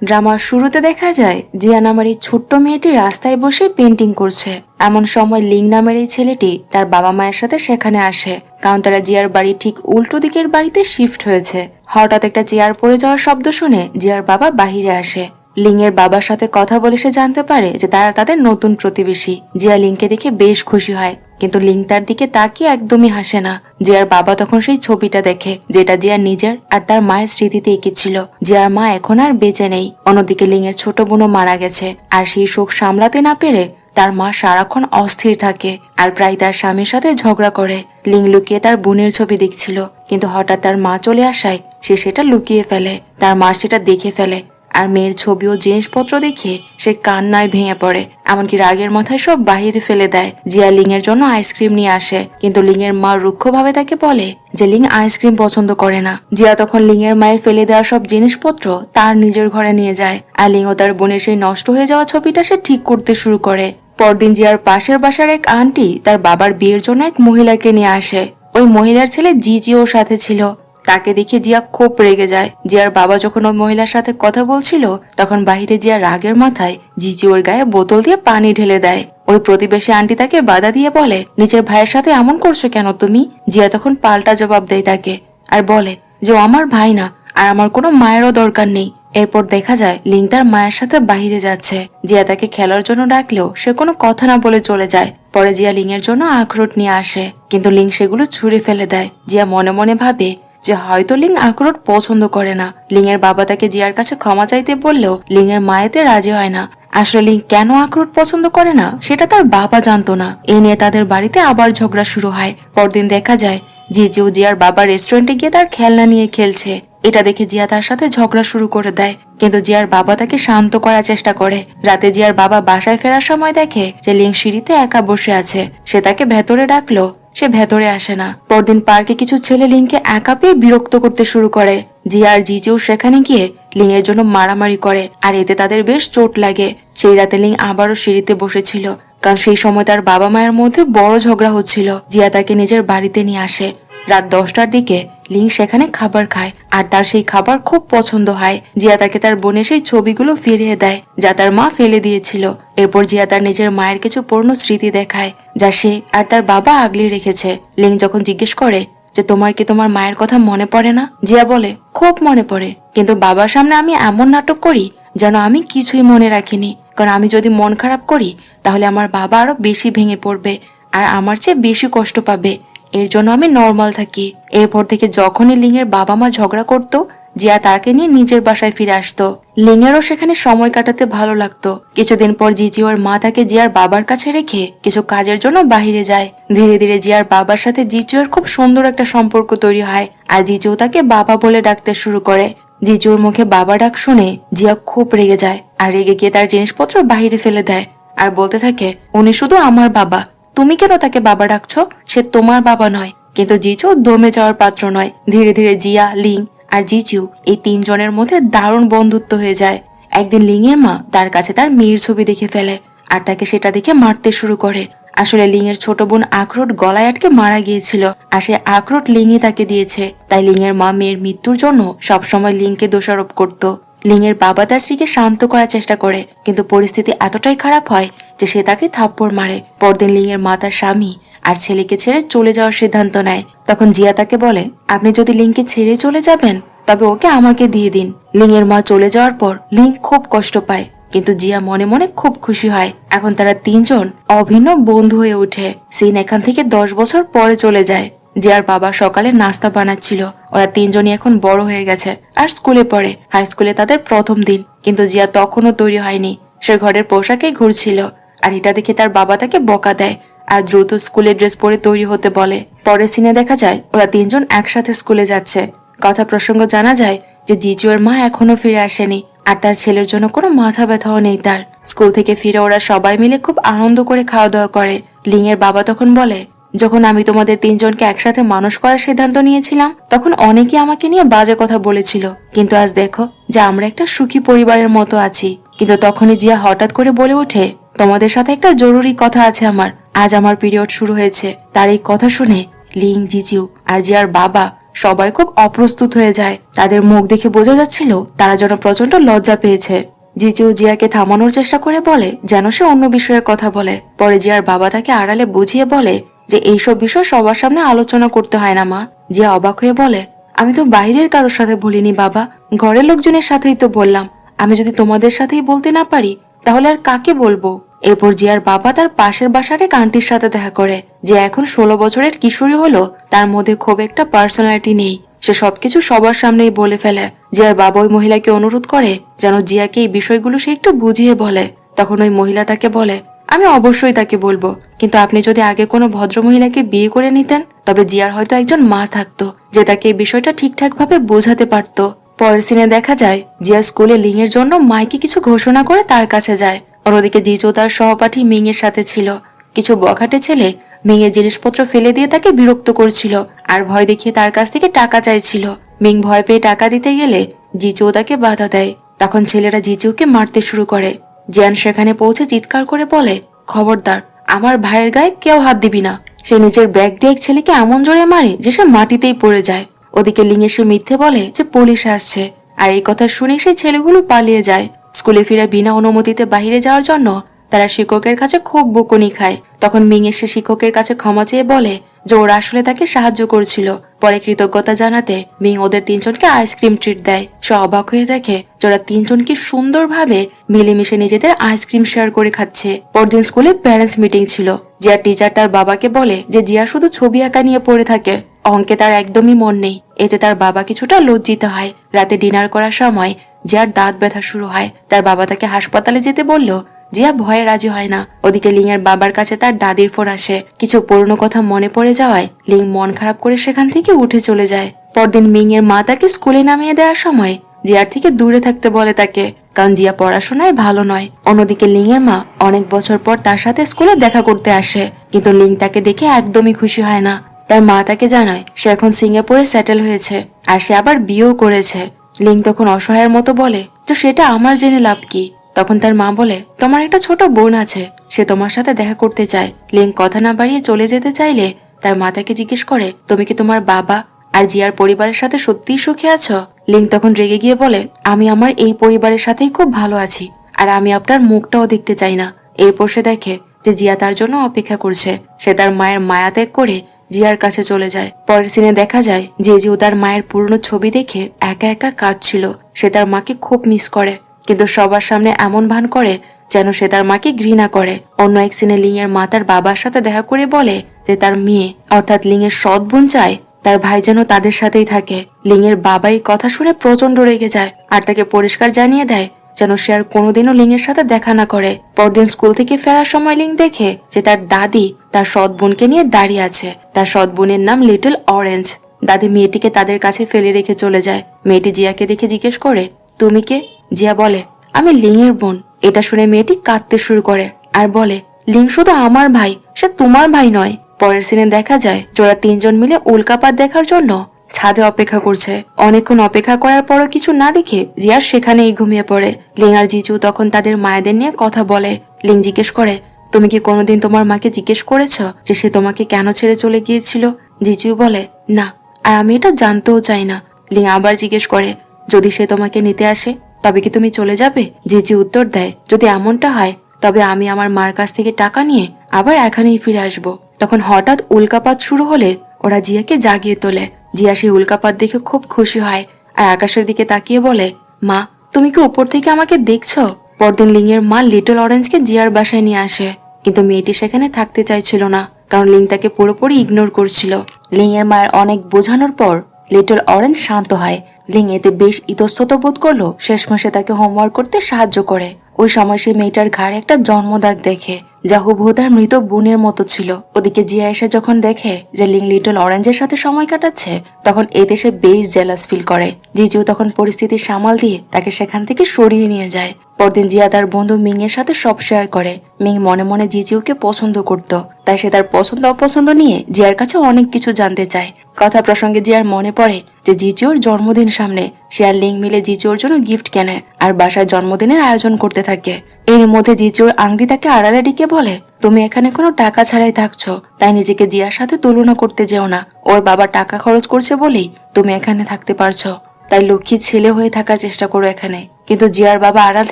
ড্রামার শুরুতে দেখা যায় জিয়া নামের এই ছোট্ট মেয়েটি রাস্তায় বসে পেন্টিং করছে। এমন সময় লিং নামের এই ছেলেটি তার বাবা মায়ের সাথে সেখানে আসে, কারণ তারা জিয়ার বাড়ি ঠিক উল্টো দিকের বাড়িতে শিফট হয়েছে। হঠাৎ একটা চেয়ার পড়ে যাওয়ার শব্দ শুনে জিয়ার বাবা বাহিরে আসে। লিং এর বাবার সাথে কথা বলে সে জানতে পারে যে তারা তাদের নতুন প্রতিবেশী। জিয়া লিংকে দেখে বেশ খুশি হয়, কিন্তু লিং তার দিকে তাকিয়ে একদমই হাসে না। জিয়ার বাবা তখন সেই ছবিটা দেখে যেটা জিয়া নিজের আর তার মায়ের স্মৃতিতে এঁকেছিল। জিয়ার মা এখন আর বেঁচে নেই। অন্যদিকে লিং এর ছোট বোনও মারা গেছে, আর সেই শোক সামলাতে না পেরে তার মা সারাক্ষণ অস্থির থাকে আর প্রায় তার স্বামীর সাথে ঝগড়া করে। লিং লুকিয়ে তার বোনের ছবি দেখছিল, কিন্তু হঠাৎ তার মা চলে আসায় সে সেটা লুকিয়ে ফেলে। তার মা সেটা দেখে ফেলে আর মেয়ের ছবি ও জিনিসপত্র দেখে সে কান্নায় ভেঙে পড়ে, এমনকি রাগের মাথায় সব বাহিরে ফেলে দেয়। জিয়া লিং এর জন্য আইসক্রিম নিয়ে আসে, কিন্তু লিং এর মা রুক্ষভাবে তাকে বলে যে লিং আইসক্রিম পছন্দ করে না। জিয়া তখন লিং এর মায়ের ফেলে দেওয়া সব জিনিসপত্র তার নিজের ঘরে নিয়ে যায়, আর লিং ও তার বোনের সেই নষ্ট হয়ে যাওয়া ছবিটা সে ঠিক করতে শুরু করে। পরদিন জিয়ার পাশের বাসার এক আন্টি তার বাবার বিয়ের জন্য এক মহিলাকে নিয়ে আসে। ওই মহিলার ছেলে জিজি ওর সাথে ছিল। তাকে দেখে জিয়া খুব রেগে যায়। জিয়ার বাবা যখন ওই মহিলার সাথে কথা বলছিল, তখন বাহিরে জিয়া রাগের মাথায় জিজি ওর গায়ে বোতল দিয়ে পানি ঢেলে দেয়। ওই প্রতিবেশী আন্টি তাকে বাধা দিয়ে বলে, নিজের ভাইয়ের সাথে এমন করছো কেন তুমি? জিয়া তখন পাল্টা জবাব দেয় তাকে, আর বলে যে ও আমার ভাই না, আর আমার কোনো মায়েরও দরকার নেই। এরপর দেখা যায় লিং তার মায়ের সাথে বাহিরে যাচ্ছে। জিয়া তাকে খেলার জন্য ডাকলেও সে কোনো কথা না বলে চলে যায়। পরে জিয়া লিং এর জন্য আখরোট নিয়ে আসে, কিন্তু লিং সেগুলো ছুঁড়ে ফেলে দেয়। জিয়া মনে মনে ভাবে যে হয়তো লিং আখরোট পছন্দ করে না। লিং এর বাবা তাকে জিয়ার কাছে ক্ষমা চাইতে বললেও লিং এর মা এতে রাজি হয় না। আসলে লিং কেন আখরোট পছন্দ করে না সেটা তার বাবা জানতো না। এ নিয়ে তাদের বাড়িতে আবার ঝগড়া শুরু হয়। পরদিন দেখা যায় জিজিও জিয়ার বাবা রেস্টুরেন্টে গিয়ে তার খেলনা নিয়ে খেলছে। এটা দেখে জিয়া তার সাথে ঝগড়া শুরু করে দেয়, কিন্তু জিয়ার বাবা তাকে শান্ত করার চেষ্টা করে। রাতে জিয়ার বাবা বাসায় ফেরার সময় দেখে যে লিং সিঁড়িতে একা বসে আছে। সে তাকে ভেতরে ডাকলো, সে ভেতরে আসে না। পরদিন পার্কে কিছু ছেলে লিংকে একা পেয়ে বিরক্ত করতে শুরু করে। জিয়া আর জিজিও সেখানে গিয়ে লিং এর জন্য মারামারি করে, আর এতে তাদের বেশ চোট লাগে। সেই রাতে লিং আবারও সিঁড়িতে বসেছিল, কারণ সেই সময় তার বাবা মায়ের মধ্যে বড় ঝগড়া হচ্ছিল। জিয়া তাকে নিজের বাড়িতে নিয়ে আসে। রাত 10টার দিকে লিং সেখানে খাবার খায়, আর তার সেই খাবার খুব পছন্দ হয়। জিয়া তাকে তার বোনের সেই ছবিগুলো ফিরিয়ে দেয় যা তার মা ফেলে দিয়েছিল। এরপর জিয়া তার নিজের মায়ের কিছু পুরনো স্মৃতি দেখায় যা সে আর তার বাবা আগলে রেখেছে। লিং যখন জিজ্ঞেস করে যে তোমার কি তোমার মায়ের কথা মনে পড়ে না, জিয়া বলে খুব মনে পড়ে, কিন্তু বাবার সামনে আমি এমন নাটক করি যেন আমি কিছুই মনে রাখিনি, কারণ আমি যদি মন খারাপ করি তাহলে আমার বাবা আরো বেশি ভেঙে পড়বে আর আমার চেয়ে বেশি কষ্ট পাবে। এর জন্য আমি নর্মাল থাকি। এরপর থেকে যখনই লিং এর বাবা মা ঝগড়া করতো, জিয়া তাকে নিয়ে নিজের বাসায় ফিরে আসতো। লিং এরও সেখানে সময় কাটাতে ভালো লাগতো। কিছুদিন পর জিজি ওর মা তাকে জিয়ার বাবার কাছে রেখে কিছু কাজের জন্য বাহিরে যায়। ধীরে ধীরে জিয়ার বাবার সাথে জিজুর খুব সুন্দর একটা সম্পর্ক তৈরি হয়, আর জিজু তাকে বাবা বলে ডাকতে শুরু করে। জিজুর মুখে বাবা ডাক শুনে জিয়া খুব রেগে যায়, আর রেগে গিয়ে তার জিনিসপত্র বাহিরে ফেলে দেয় আর বলতে থাকে, উনি শুধু আমার বাবা, তুমি কেন তাকে বাবা ডাকছো? সে তোমার বাবা নয়। কিন্তু জিজু দমে যাওয়ার পাত্র নয়। ধীরে ধীরে জিয়া, লিং আর জিজু এই তিনজনের মধ্যে দারুণ বন্ধুত্ব হয়ে যায়। একদিন লিং এর মা তার কাছে তার মেয়ের ছবি দেখে ফেলে, আর তাকে সেটা দেখে মারতে শুরু করে। আসলে লিং এর ছোট বোন আখরোট গলায় আটকে মারা গিয়েছিল, আর সে আখরোট লিংই তাকে দিয়েছে। তাই লিং এর মা মেয়ের মৃত্যুর জন্য সবসময় লিংকে দোষারোপ করত। লিং এর বাবা তার স্ত্রীকে শান্ত করার চেষ্টা করে, কিন্তু পরিস্থিতি এতটাই খারাপ হয় যে সে তাকে থাপ্পড় মারে। পরদিন লিং এর মা তার স্বামী আর ছেলেকে ছেড়ে চলে যাওয়ার সিদ্ধান্ত নেয়। তখন জিয়া তাকে বলে, আপনি যদি লিংকে ছেড়ে চলে যাবেন তবে ওকে আমাকে দিয়ে দিন। লিং এর মা চলে যাওয়ার পর লিং খুব কষ্ট পায়, কিন্তু জিয়া মনে মনে খুব খুশি হয়। এখন তারা তিনজন অভিন্ন বন্ধু হয়ে ওঠে। সিন এখান থেকে 10 বছর পরে চলে যায়। জিয়ার বাবা সকালে নাস্তা বানাচ্ছিল। ওরা তিনজনই এখন বড় হয়ে গেছে আর স্কুলে পড়ে। হাই স্কুলে তাদের প্রথম দিন, কিন্তু জিয়া তখনও তৈরি হয়নি। সে ঘরের পোশাকেই ঘুরছিল, আর এটা দেখে তার বাবা তাকে বকা দেয় আর দ্রুত স্কুলের ড্রেস পরে তৈরি হতে বলে। পরের সিনে দেখা যায় ওরা তিনজন একসাথে স্কুলে যাচ্ছে। কথা প্রসঙ্গ জানা যায় যে জিজুয়ের মা এখনো ফিরে আসেনি, আর তার ছেলের জন্য কোনো মাথা ব্যথাও নেই তার। স্কুল থেকে ফিরে ওরা সবাই মিলে খুব আনন্দ করে খাওয়া দাওয়া করে। লিং এর বাবা তখন বলে, যখন আমি তোমাদের তিনজনকে একসাথে মানুষ করার সিদ্ধান্ত নিয়েছিলাম তখন অনেকে আমাকে নিয়ে বাজে কথা বলেছিল, কিন্তু আজ দেখো যে আমরা একটা সুখী পরিবারের মতো আছি। কিন্তু তখনই জিয়া হঠাৎ করে বলে ওঠে, তোমাদের সাথে একটা জরুরি কথা আছে আমার। আজ আমার পিরিয়ড শুরু হয়েছে। তার এই কথা শুনে লিং, জিজিউ আর জিয়ার বাবা সবাই খুব অপ্রস্তুত হয়ে যায়। তাদের মুখ দেখে বোঝা যাচ্ছিল তারা যেন প্রচন্ড লজ্জা পেয়েছে। জিজু জিয়াকে থামানোর চেষ্টা করে বলে যেন সে অন্য বিষয়ে কথা বলে। পরে জিয়ার বাবা তাকে আড়ালে বুঝিয়ে বলে যে এইসব বিষয় সবার সামনে আলোচনা করতে হয় না মা। জিয়া অবাক হয়ে বলে, আমি তো বাইরের কারোর সাথে বলিনি বাবা, ঘরের লোকজনের সাথেই তো বললাম। আমি যদি তোমাদের সাথেই বলতে না পারি তাহলে আর কাকে বলবো? এরপর জিয়ার বাবা তার পাশের বাসার এক আন্টির সাথে দেখা করে, যে এখন 16 বছরের কিশোরী হলো, তার মধ্যে খুব একটা পার্সোনালিটি নেই, সে সবকিছু সবার সামনেই বলে ফেলে। জিয়ার বাবা ওই মহিলাকে অনুরোধ করে যেন জিয়াকে এই বিষয়গুলো সে একটু বুঝিয়ে বলে। তখন ওই মহিলা তাকে বলে, আমি অবশ্যই তাকে বলবো, কিন্তু আপনি যদি আগে কোনো ভদ্র মহিলাকে বিয়ে করে নিতেন তবে জিয়ার হয়তো একজন মা থাকতো যে তাকে এই বিষয়টা ঠিকঠাক ভাবে বোঝাতে পারতো। পরের সিনে দেখা যায় জিয়া স্কুলে লিং এর জন্য মাইকে কিছু ঘোষণা করে তার কাছে যায়। অন্যদিকে জিজু তার সহপাঠী মিং এর সাথে ছিল। কিছু বখাটে ছেলে মিং এর জিনিসপত্র ফেলে দিয়ে তাকে বিরক্ত করছিল আর ভয় দেখিয়ে তার কাছ থেকে টাকা চাইছিল। মিং ভয় পেয়ে টাকা দিতে গেলে জিজু তাকে বাধা দেয়। তখন ছেলেরা জিজুকে মারতে শুরু করে। জিয়ান সেখানে পৌঁছে চিৎকার করে বলে, খবরদার, আমার ভাইয়ের গায়ে কেউ হাত দিবি না। সে নিজের ব্যাগ দিয়ে এক ছেলেকে এমন জোরে মারে যে সে মাটিতেই পড়ে যায়। ওদিকে লিং এসে মিথ্যে বলে যে পুলিশ আসছে, আর এই কথা শুনে সেই ছেলেগুলো পালিয়ে যায়। স্কুলে ফিরে বিনা অনুমতিতে বাইরে যাওয়ার জন্য তারা শিক্ষকের কাছে খুব বকুনি খায়। তখন মিং এসে শিক্ষকের কাছে ক্ষমা চেয়ে বলে যে ওরা আসলে তাকে সাহায্য করছিল। পরে কৃতজ্ঞতা জানাতে মিং ওদের তিনজনকে আইসক্রিম ট্রিট দেয়। সে অবাক হয়ে দেখে যে ওরা তিনজন কি সুন্দরভাবে মিলেমিশে নিজেদের আইসক্রিম শেয়ার করে খাচ্ছে। পরদিন স্কুলে প্যারেন্টস মিটিং ছিল। জিয়ার টিচার তার বাবাকে বলে যে জিয়া শুধু ছবি আঁকা নিয়ে পড়ে থাকে, অঙ্কে তার একদমই মন নেই। এতে তার বাবা কিছুটা লজ্জিত হয়। রাতে ডিনার করার সময় জিয়ার দাঁত ব্যথা শুরু হয়। তার বাবা তাকে হাসপাতালে যেতে বলল। জিয়া ভয়ে রাজি হয় না। ওদিকে লিং এর বাবার কাছে তার দাদির ফোন আসে। কিছু পুরনো কথা মনে পড়ে যাওয়ায় লিং মন খারাপ করে সেখান থেকে উঠে চলে যায়। পরদিন মিং এর মা তাকে স্কুলে নামিয়ে দেওয়ার সময় জিয়ার থেকে দূরে থাকতে বলে তাকে, কারণ জিয়া পড়াশোনায় ভালো নয়। অন্যদিকে লিং এর মা অনেক বছর পর তার সাথে স্কুলে দেখা করতে আসে, কিন্তু লিং তাকে দেখে একদমই খুশি হয় না। তার মা তাকে জানায় সে এখন সিঙ্গাপুরে সেটেল হয়েছে আর সে আবার বিয়েও করেছে। লিং তখন অসহায়ের মতো বলে, তো সেটা আমার জেনে লাভ কি? তখন তার মা বলে, তোমার একটা ছোট বোন আছে, সে তোমার সাথে দেখা করতে চায়। লিং কথা না বাড়িয়ে চলে যেতে চাইলে তার মা তাকে জিজ্ঞেস করে, তুমি কি তোমার বাবা আর জিয়ার পরিবারের সাথে সত্যিই সুখে আছো? লিং তখন রেগে গিয়ে বলে, আমি আমার এই পরিবারের সাথেই খুব ভালো আছি, আর আমি আপনার মুখটাও দেখতে চাই না। এরপর সে দেখে যে জিয়া তার জন্য অপেক্ষা করছে। সে তার মায়ের মায়া ত্যাগ করে জিয়ার কাছে চলে যায়। পরের সিনে দেখা যায় যে জিউ তার মায়ের পুরনো ছবি দেখে একা একা কাঁদছিল। সে তার মাকে খুব মিস করে, কিন্তু সবার সামনে এমন ভান করে যেন সে তার মাকে ঘৃণা করে। অন্য এক সিনে লিং এর মা তার বাবার সাথে দেখা করে বলে যে তার মেয়ে অর্থাৎ লিং এর সৎ বোন চায় তার ভাই যেন তাদের সাথেই থাকে। লিং এর বাবা এই কথা শুনে প্রচন্ড রেগে যায় আর তাকে পরিষ্কার জানিয়ে দেয় যেন সে আর কোনোদিনও লিং এর সাথে দেখা না করে। পরদিন স্কুল থেকে ফেরার সময় লিং দেখে যে তার দাদি তার সৎ বোনকে নিয়ে দাঁড়িয়ে আছে। তার সৎ বোনের নাম লিটল অরেঞ্জ। দাদি মেয়েটিকে তাদের কাছে ফেলে রেখে চলে যায়। মেয়েটি জিয়াকে দেখে জিজ্ঞেস করে, তুমি কে? জিয়া বলে, আমি লিং এর বোন। এটা শুনে মেয়েটি কাঁদতে শুরু করে আর বলে, লিং শুধু আমার ভাই, সে তোমার ভাই নয়। পরের সিনে দেখা যায় ওরা তিনজন মিলে উল্কাপাত দেখার জন্য ছাদে অপেক্ষা করছে। অনেকক্ষণ অপেক্ষা করার পরও কিছু না দেখে জিয়া সেখানেই ঘুমিয়ে পড়ে। লিং আর জিজু তখন তাদের মায়েদের নিয়ে কথা বলে। লিং জিজ্ঞেস করে, তুমি কি কোনোদিন তোমার মাকে জিজ্ঞেস করেছ যে সে তোমাকে কেন ছেড়ে চলে গিয়েছিল? জিজু বলে, না, আর আমি এটা জানতেও চাই না। লিং আবার জিজ্ঞেস করে, যদি সে তোমাকে নিতে আসে তবে কি তুমি চলে যাবে? জিজু উত্তর দেয়, যদি এমনটা হয় তবে আমি আমার মার কাছ থেকে টাকা নিয়ে আবার এখানেই ফিরে আসব। তখন হঠাৎ উল্কাপাত শুরু হলে ওরা জিয়াকে জাগিয়ে তোলে। জিয়া সেই উল্কাপাত দেখে খুব খুশি হয় আর আকাশের দিকে তাকিয়ে বলে, মা, তুমি কি উপর থেকে আমাকে দেখছো? পরদিন লিং এর মা লিটল অরেঞ্জকে জিয়ার বাসায় নিয়ে আসে, কিন্তু মেয়েটি সেখানে থাকতে চাইছিল না, কারণ লিং তাকে পুরোপুরি ইগনোর করছিল। লিং এর মায়ের অনেক বোঝানোর পর লিটল অরেঞ্জ শান্ত হয়। লিং এতে বেশ ইতস্তত বোধ করলো। শেষ মাসে তাকে হোমওয়ার্ক করতে সাহায্য করে। ওই সময় সে মেয়েটার ঘাড়ে একটা জন্মদাগ দেখে যা হুবহু তার মৃত বোনের মতো ছিল। ওদিকে জিয়া এসে যখন দেখে যে লিং লিটল অরেঞ্জের সাথে সময় কাটাচ্ছে তখন এতে সে বেশ জেলাস ফিল করে। জিজু তখন পরিস্থিতি সামাল দিয়ে তাকে সেখান থেকে সরিয়ে নিয়ে যায়। পরদিন জিয়া তার বন্ধু মিং এর সাথে সব শেয়ার করে। মিং মনে মনে জিজিউকে পছন্দ করত, তাই সে তার পছন্দ অপছন্দ নিয়ে জিয়ার কাছে অনেক কিছু জানতে চায়। কথা প্রসঙ্গে জিয়ার মনে পড়ে যে জিজিউর জন্মদিন সামনে। সে আর লিং মিলে জিজিউর জন্য গিফট কেনে আর বাসায় জন্মদিনের আয়োজন করতে থাকে। এর মধ্যে জিজিউর আংটি তাকে আড়ালে ডেকে বলে, তুমি এখানে কোনো টাকা ছাড়াই থাকছো, তাই নিজেকে জিয়ার সাথে তুলনা করতে যেও না। ওর বাবা টাকা খরচ করছে বলেই তুমি এখানে থাকতে পারছো, তাই লক্ষ্মী ছেলে হয়ে থাকার চেষ্টা করো এখানে। কিন্তু জিয়ার বাবা আড়াল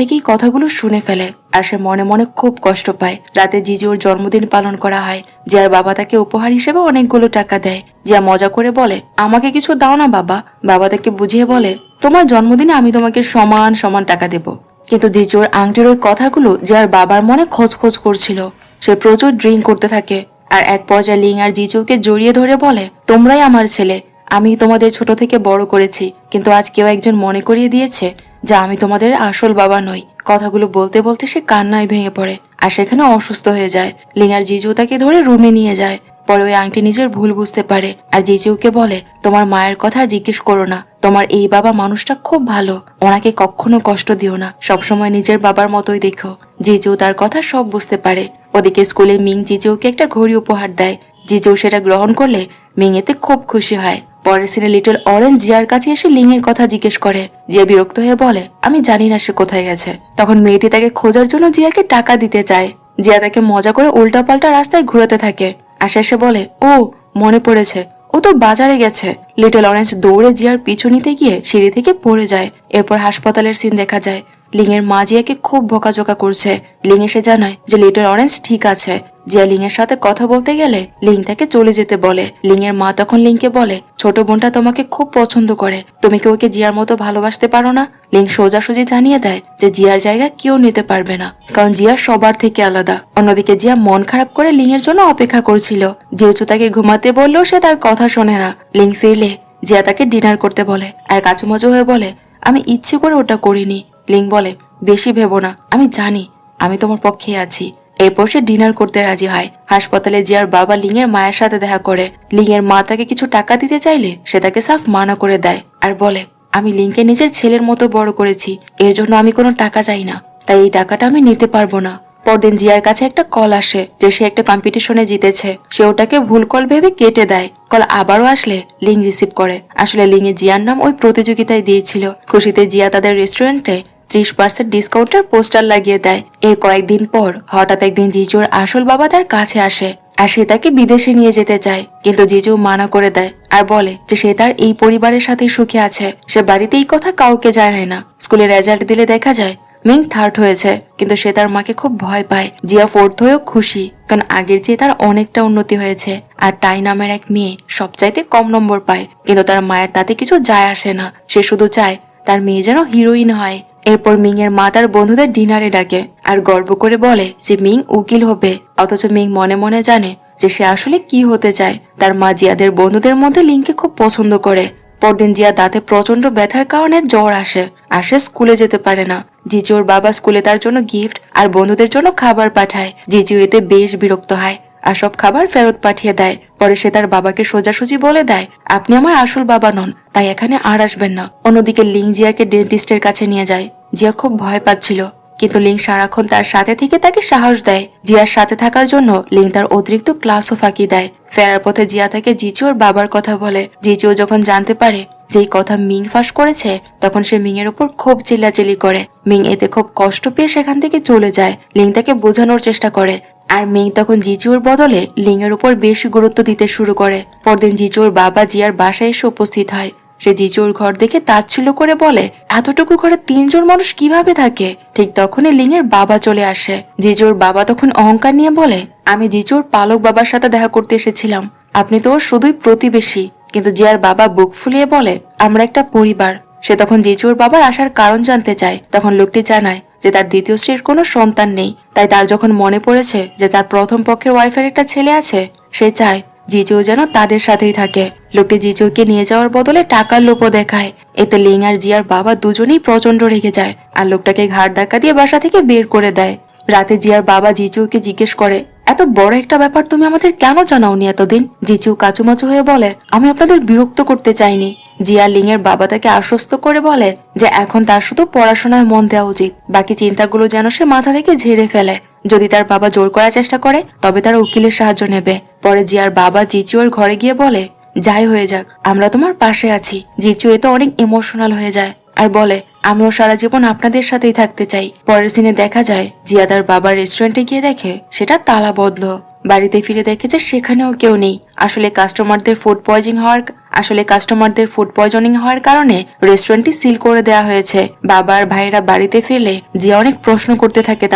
থেকেই কথাগুলো শুনে ফেলে, আর সে মনে মনে খুব কষ্ট পায়। রাতে জিজুর জন্মদিন পালন করা হয়। জিয়ার বাবা তাকে উপহার হিসেবে অনেকগুলো টাকা দেয়। জিয়া মজা করে বলে, আমাকে কিছু দাও না বাবা। বাবা তাকে বুঝিয়ে বলে, তোমার জন্মদিনে আমি তোমাকে সমান সমান টাকা দেব। কিন্তু জিজুর আংটির ওই কথাগুলো জিয়ার বাবার মনে খোঁজ করছিল। সে প্রচুর ড্রিঙ্ক করতে থাকে, আর এক পর্যায়ে লিং আর জিজুকে জড়িয়ে ধরে বলে, তোমরাই আমার ছেলে, আমি তোমাদের ছোট থেকে বড় করেছি, কিন্তু আজ কেউ একজন মনে করিয়ে দিয়েছে যে আমি তোমাদের আসল বাবা নই। কথাগুলো বলতে বলতে সে কান্নায় ভেঙে পড়ে, আর সেখানে অসুস্থ হয়ে যায়। লিং আর জিজু তাকে ধরে রুমে নিয়ে যায়। পরে ওই আংটি নিজের ভুল বুঝতে পারে, আর জিজুকে বলে, তোমার মায়ের কথা জিজ্ঞেস করো না, তোমার এই বাবা মানুষটা খুব ভালো, ওনাকে কখনো কষ্ট দিও না, সবসময় নিজের বাবার মতোই দেখো। জিজু তার কথা সব বুঝতে পারে। ওদিকে স্কুলে মিং জিজুকে একটা ঘড়ি উপহার দেয়। জিজু সেটা গ্রহণ করলে মিং এতে খুব খুশি হয়। পরের সিনে লিটল অরেঞ্জ জিয়ার কাছে এসে লিং এর কথা জিজ্ঞেস করে। জিয়া বিরক্ত হয়ে বলে, আমি জানি না সে কোথায় গেছে। তখন মেয়েটি তাকে খোঁজার জন্য জিয়াকে টাকা দিতে চায়। জিয়া তাকে মজা করে উল্টাপাল্টা রাস্তায় ঘুরাতে থাকে। আশেষে বলে, ও মনে পড়েছে, ও তো বাজারে গেছে। লিটল অরেঞ্জ দৌড়ে জিয়ার পিছু নিতে গিয়ে সিঁড়ি থেকে পড়ে যায়। এরপর হাসপাতালের সিন দেখা যায়। লিং এর মা জিয়াকে খুব বকাঝকা করছে। লিং এসে জানায় যে লিটল অরেঞ্জ ঠিক আছে। জিয়া লিং এর সাথে কথা বলতে গেলে লিং তাকে চলে যেতে বলে। লিং এর মা তখন লিংকে বলে, ছোট বোনটা তোমাকে খুব পছন্দ করে, তুমি কি ওকে জিয়ার মতো ভালোবাসতে পারো না? লিং সোজাসুজি জানিয়ে দেয় যে জিয়ার জায়গা কেউ নিতে পারবে না, কারণ জিয়া সবার থেকে আলাদা। অন্যদিকে জিয়া মন খারাপ করে লিং এর জন্য অপেক্ষা করছিল। যেহেতু তাকে ঘুমাতে বললেও সে তার কথা শোনে না। লিং ফিরলে জিয়া তাকে ডিনার করতে বলে, আর কাচুমাচু হয়ে বলে, আমি ইচ্ছে করে ওটা করিনি। লিং বলে, বেশি ভেবো না, আমি জানি আমি তোমার পক্ষে আছি। এরপর সে ডিনার করতে রাজি হয়। হাসপাতালে জিয়ার বাবা লিং এর মায়ের সাথে দেখা করে। লিং এর মা তাকে কিছু টাকা দিতে চাইলে সে তাকে সাফ মানা করে দেয়, আর বলে, আমি লিংকে নিজের ছেলের মতো বড় করেছি, এর জন্য আমি কোনো টাকা চাই না, তাই এই টাকাটা আমি নিতে পারবো না। পরদিন জিয়ার কাছে একটা কল আসে যে সে একটা কম্পিটিশনে জিতেছে। সে ওটাকে ভুল কল ভেবে কেটে দেয়। কল আবারও আসলে লিং রিসিভ করে। আসলে লিং এ জিয়ার নাম ওই প্রতিযোগিতায় দিয়েছিল। খুশিতে জিয়া তাদের রেস্টুরেন্টে 30% ডিসকাউন্টের পোস্টার লাগিয়ে দেয়। এর কয়েকদিন পর হঠাৎ একদিন জিজুর আসল বাবা তার কাছে আসে, আর সে তাকে বিদেশে নিয়ে যেতে চায়। কিন্তু জিজু মানা করে দেয়, আর বলে যে সে তার এই পরিবারের সাথে সুখে আছে, সে বাড়িতে এই কথা কাউকে জানায় না। স্কুলে রেজাল্ট দিলে দেখা যায় মিং 3rd হয়েছে, কিন্তু সে তার মাকে খুব ভয় পায়। জিয়া 4th হয়েও খুশি, কারণ আগের চেয়ে তার অনেকটা উন্নতি হয়েছে। আর টাই নামের এক মেয়ে সবচাইতে কম নম্বর পায়, কিন্তু তার মায়ের তাতে কিছু যায় আসে না। সে শুধু চায় তার মেয়ে যেন হিরোইন হয়। এরপর মিং এর মা তার বন্ধুদের ডিনারে ডাকে, আর গর্ব করে বলে যে মিং উকিল হবে। অথচ মিং মনে মনে জানে যে সে আসলে কি হতে চায়। তার মা জিয়াদের বন্ধুদের মধ্যে লিংকে খুব পছন্দ করে। পরদিন জিয়া দাঁতে প্রচন্ড ব্যথার কারণে জ্বর আসে, আর সে স্কুলে যেতে পারে না। জিজুর বাবা স্কুলে তার জন্য গিফট আর বন্ধুদের জন্য খাবার পাঠায়। জিজু এতে বেশ বিরক্ত হয়, আর সব খাবার ফেরত পাঠিয়ে দেয়। পরে সে তার বাবাকে সোজাসুজি বলে দেয়, আপনি আমার আসল বাবা নন, তাই এখানে আর আসবেন না। অন্যদিকে লিং জিয়াকে ডেন্টিস্টের কাছে নিয়ে যায়। জিয়া খুব ভয় পাচ্ছিল, কিন্তু লিং সারাক্ষণ তার সাথে থেকে তাকে সাহস দেয়। জিয়ার সাথে থাকার জন্য লিং তার অতিরিক্ত ক্লাসও ফাঁকি দেয়। ফেরার পথে জিয়া তাকে জিজু ওর বাবার কথা বলে। জিজুও যখন জানতে পারে যেই কথা মিং ফাঁস করেছে, তখন সে মিং এর উপর খুব চিল্লাচিল্লি করে। মিং এতে খুব কষ্ট পেয়ে সেখান থেকে চলে যায়। লিং তাকে বোঝানোর চেষ্টা করে, আর মিং তখন জিজুর বদলে লিং এর উপর বেশি গুরুত্ব দিতে শুরু করে। পরদিন জিজুর বাবা জিয়ার বাসায় এসে উপস্থিত হয়। সে জিজুর ঘর দেখে তাচ্ছিল্য করে বলে, এতটুকু ঘরে 3 জন মানুষ কিভাবে থাকে? ঠিক তখনই লিং এর বাবা চলে আসে। জিজুর বাবা তখন অহংকার নিয়ে বলে, আমি জিজুর পালক বাবার সাথে দেখা করতে এসেছিলাম, আপনি তো ওর শুধুই প্রতিবেশী। কিন্তু জিয়ার বাবা বুক ফুলিয়ে বলে, আমরা একটা পরিবার। সে তখন জিজুর বাবার আসার কারণ জানতে চায়। তখন লোকটি জানায় যে তার দ্বিতীয় স্ত্রীর কোনো সন্তান নেই, তাই তার যখন মনে পড়েছে যে তার প্রথম পক্ষের ওয়াইফের একটা ছেলে আছে, সে চায় জিজু যেন তাদের সাথেই থাকে। লোকটি জিজুকে নিয়ে যাওয়ার বদলে টাকার লোভও দেখায়। এতে লিং আর জিয়ার বাবা দুজনেই প্রচন্ড রেগে যায়, আর লোকটাকে ঘাড় ধাক্কা দিয়ে বাসা থেকে বের করে দেয়। রাতে জিয়ার বাবা জিজুকে জিজ্ঞেস করে, এত বড় একটা ব্যাপার তুমি আমাদের কেন জানাওনি এতদিন? জিজু কাচুমাচু হয়ে বলে, আমি আপনাদের বিরক্ত করতে চাইনি। জিয়া লিং এর বাবা তাকে আশ্বস্ত করে বলে যে এখন তার শুধু পড়াশোনায় মন দেওয়া উচিত, বাকি চিন্তাগুলো যেন সে মাথা থেকে ঝেড়ে ফেলে। যদি তার বাবা জোর করার চেষ্টা করে তবে তারা উকিলের সাহায্য নেবে। পরে জিয়ার বাবা জিচুর ঘরে গিয়ে বলে, যাই হয়ে যাক আমরা তোমার পাশে আছি। জিচু এতে অনেক ইমোশনাল হয়ে যায়, আর বলে আমিও সারা জীবন আপনাদের সাথেই থাকতে চাই। পরের সিনে দেখা যায় জিয়া তার বাবার রেস্টুরেন্টে গিয়ে দেখে সেটা তালাবদ্ধ। বাড়িতে ফিরে দেখে যে সেখানেও কেউ নেই। আসলে কাস্টমারদের ফুড পয়জনিং হওয়ার কারণে রেস্টুরেন্টটি সিল করে দেওয়া হয়েছে। বাবা আর ভাইরা বাড়িতে ফিরলে জিয়া অনেক প্রশ্ন করতে থাকে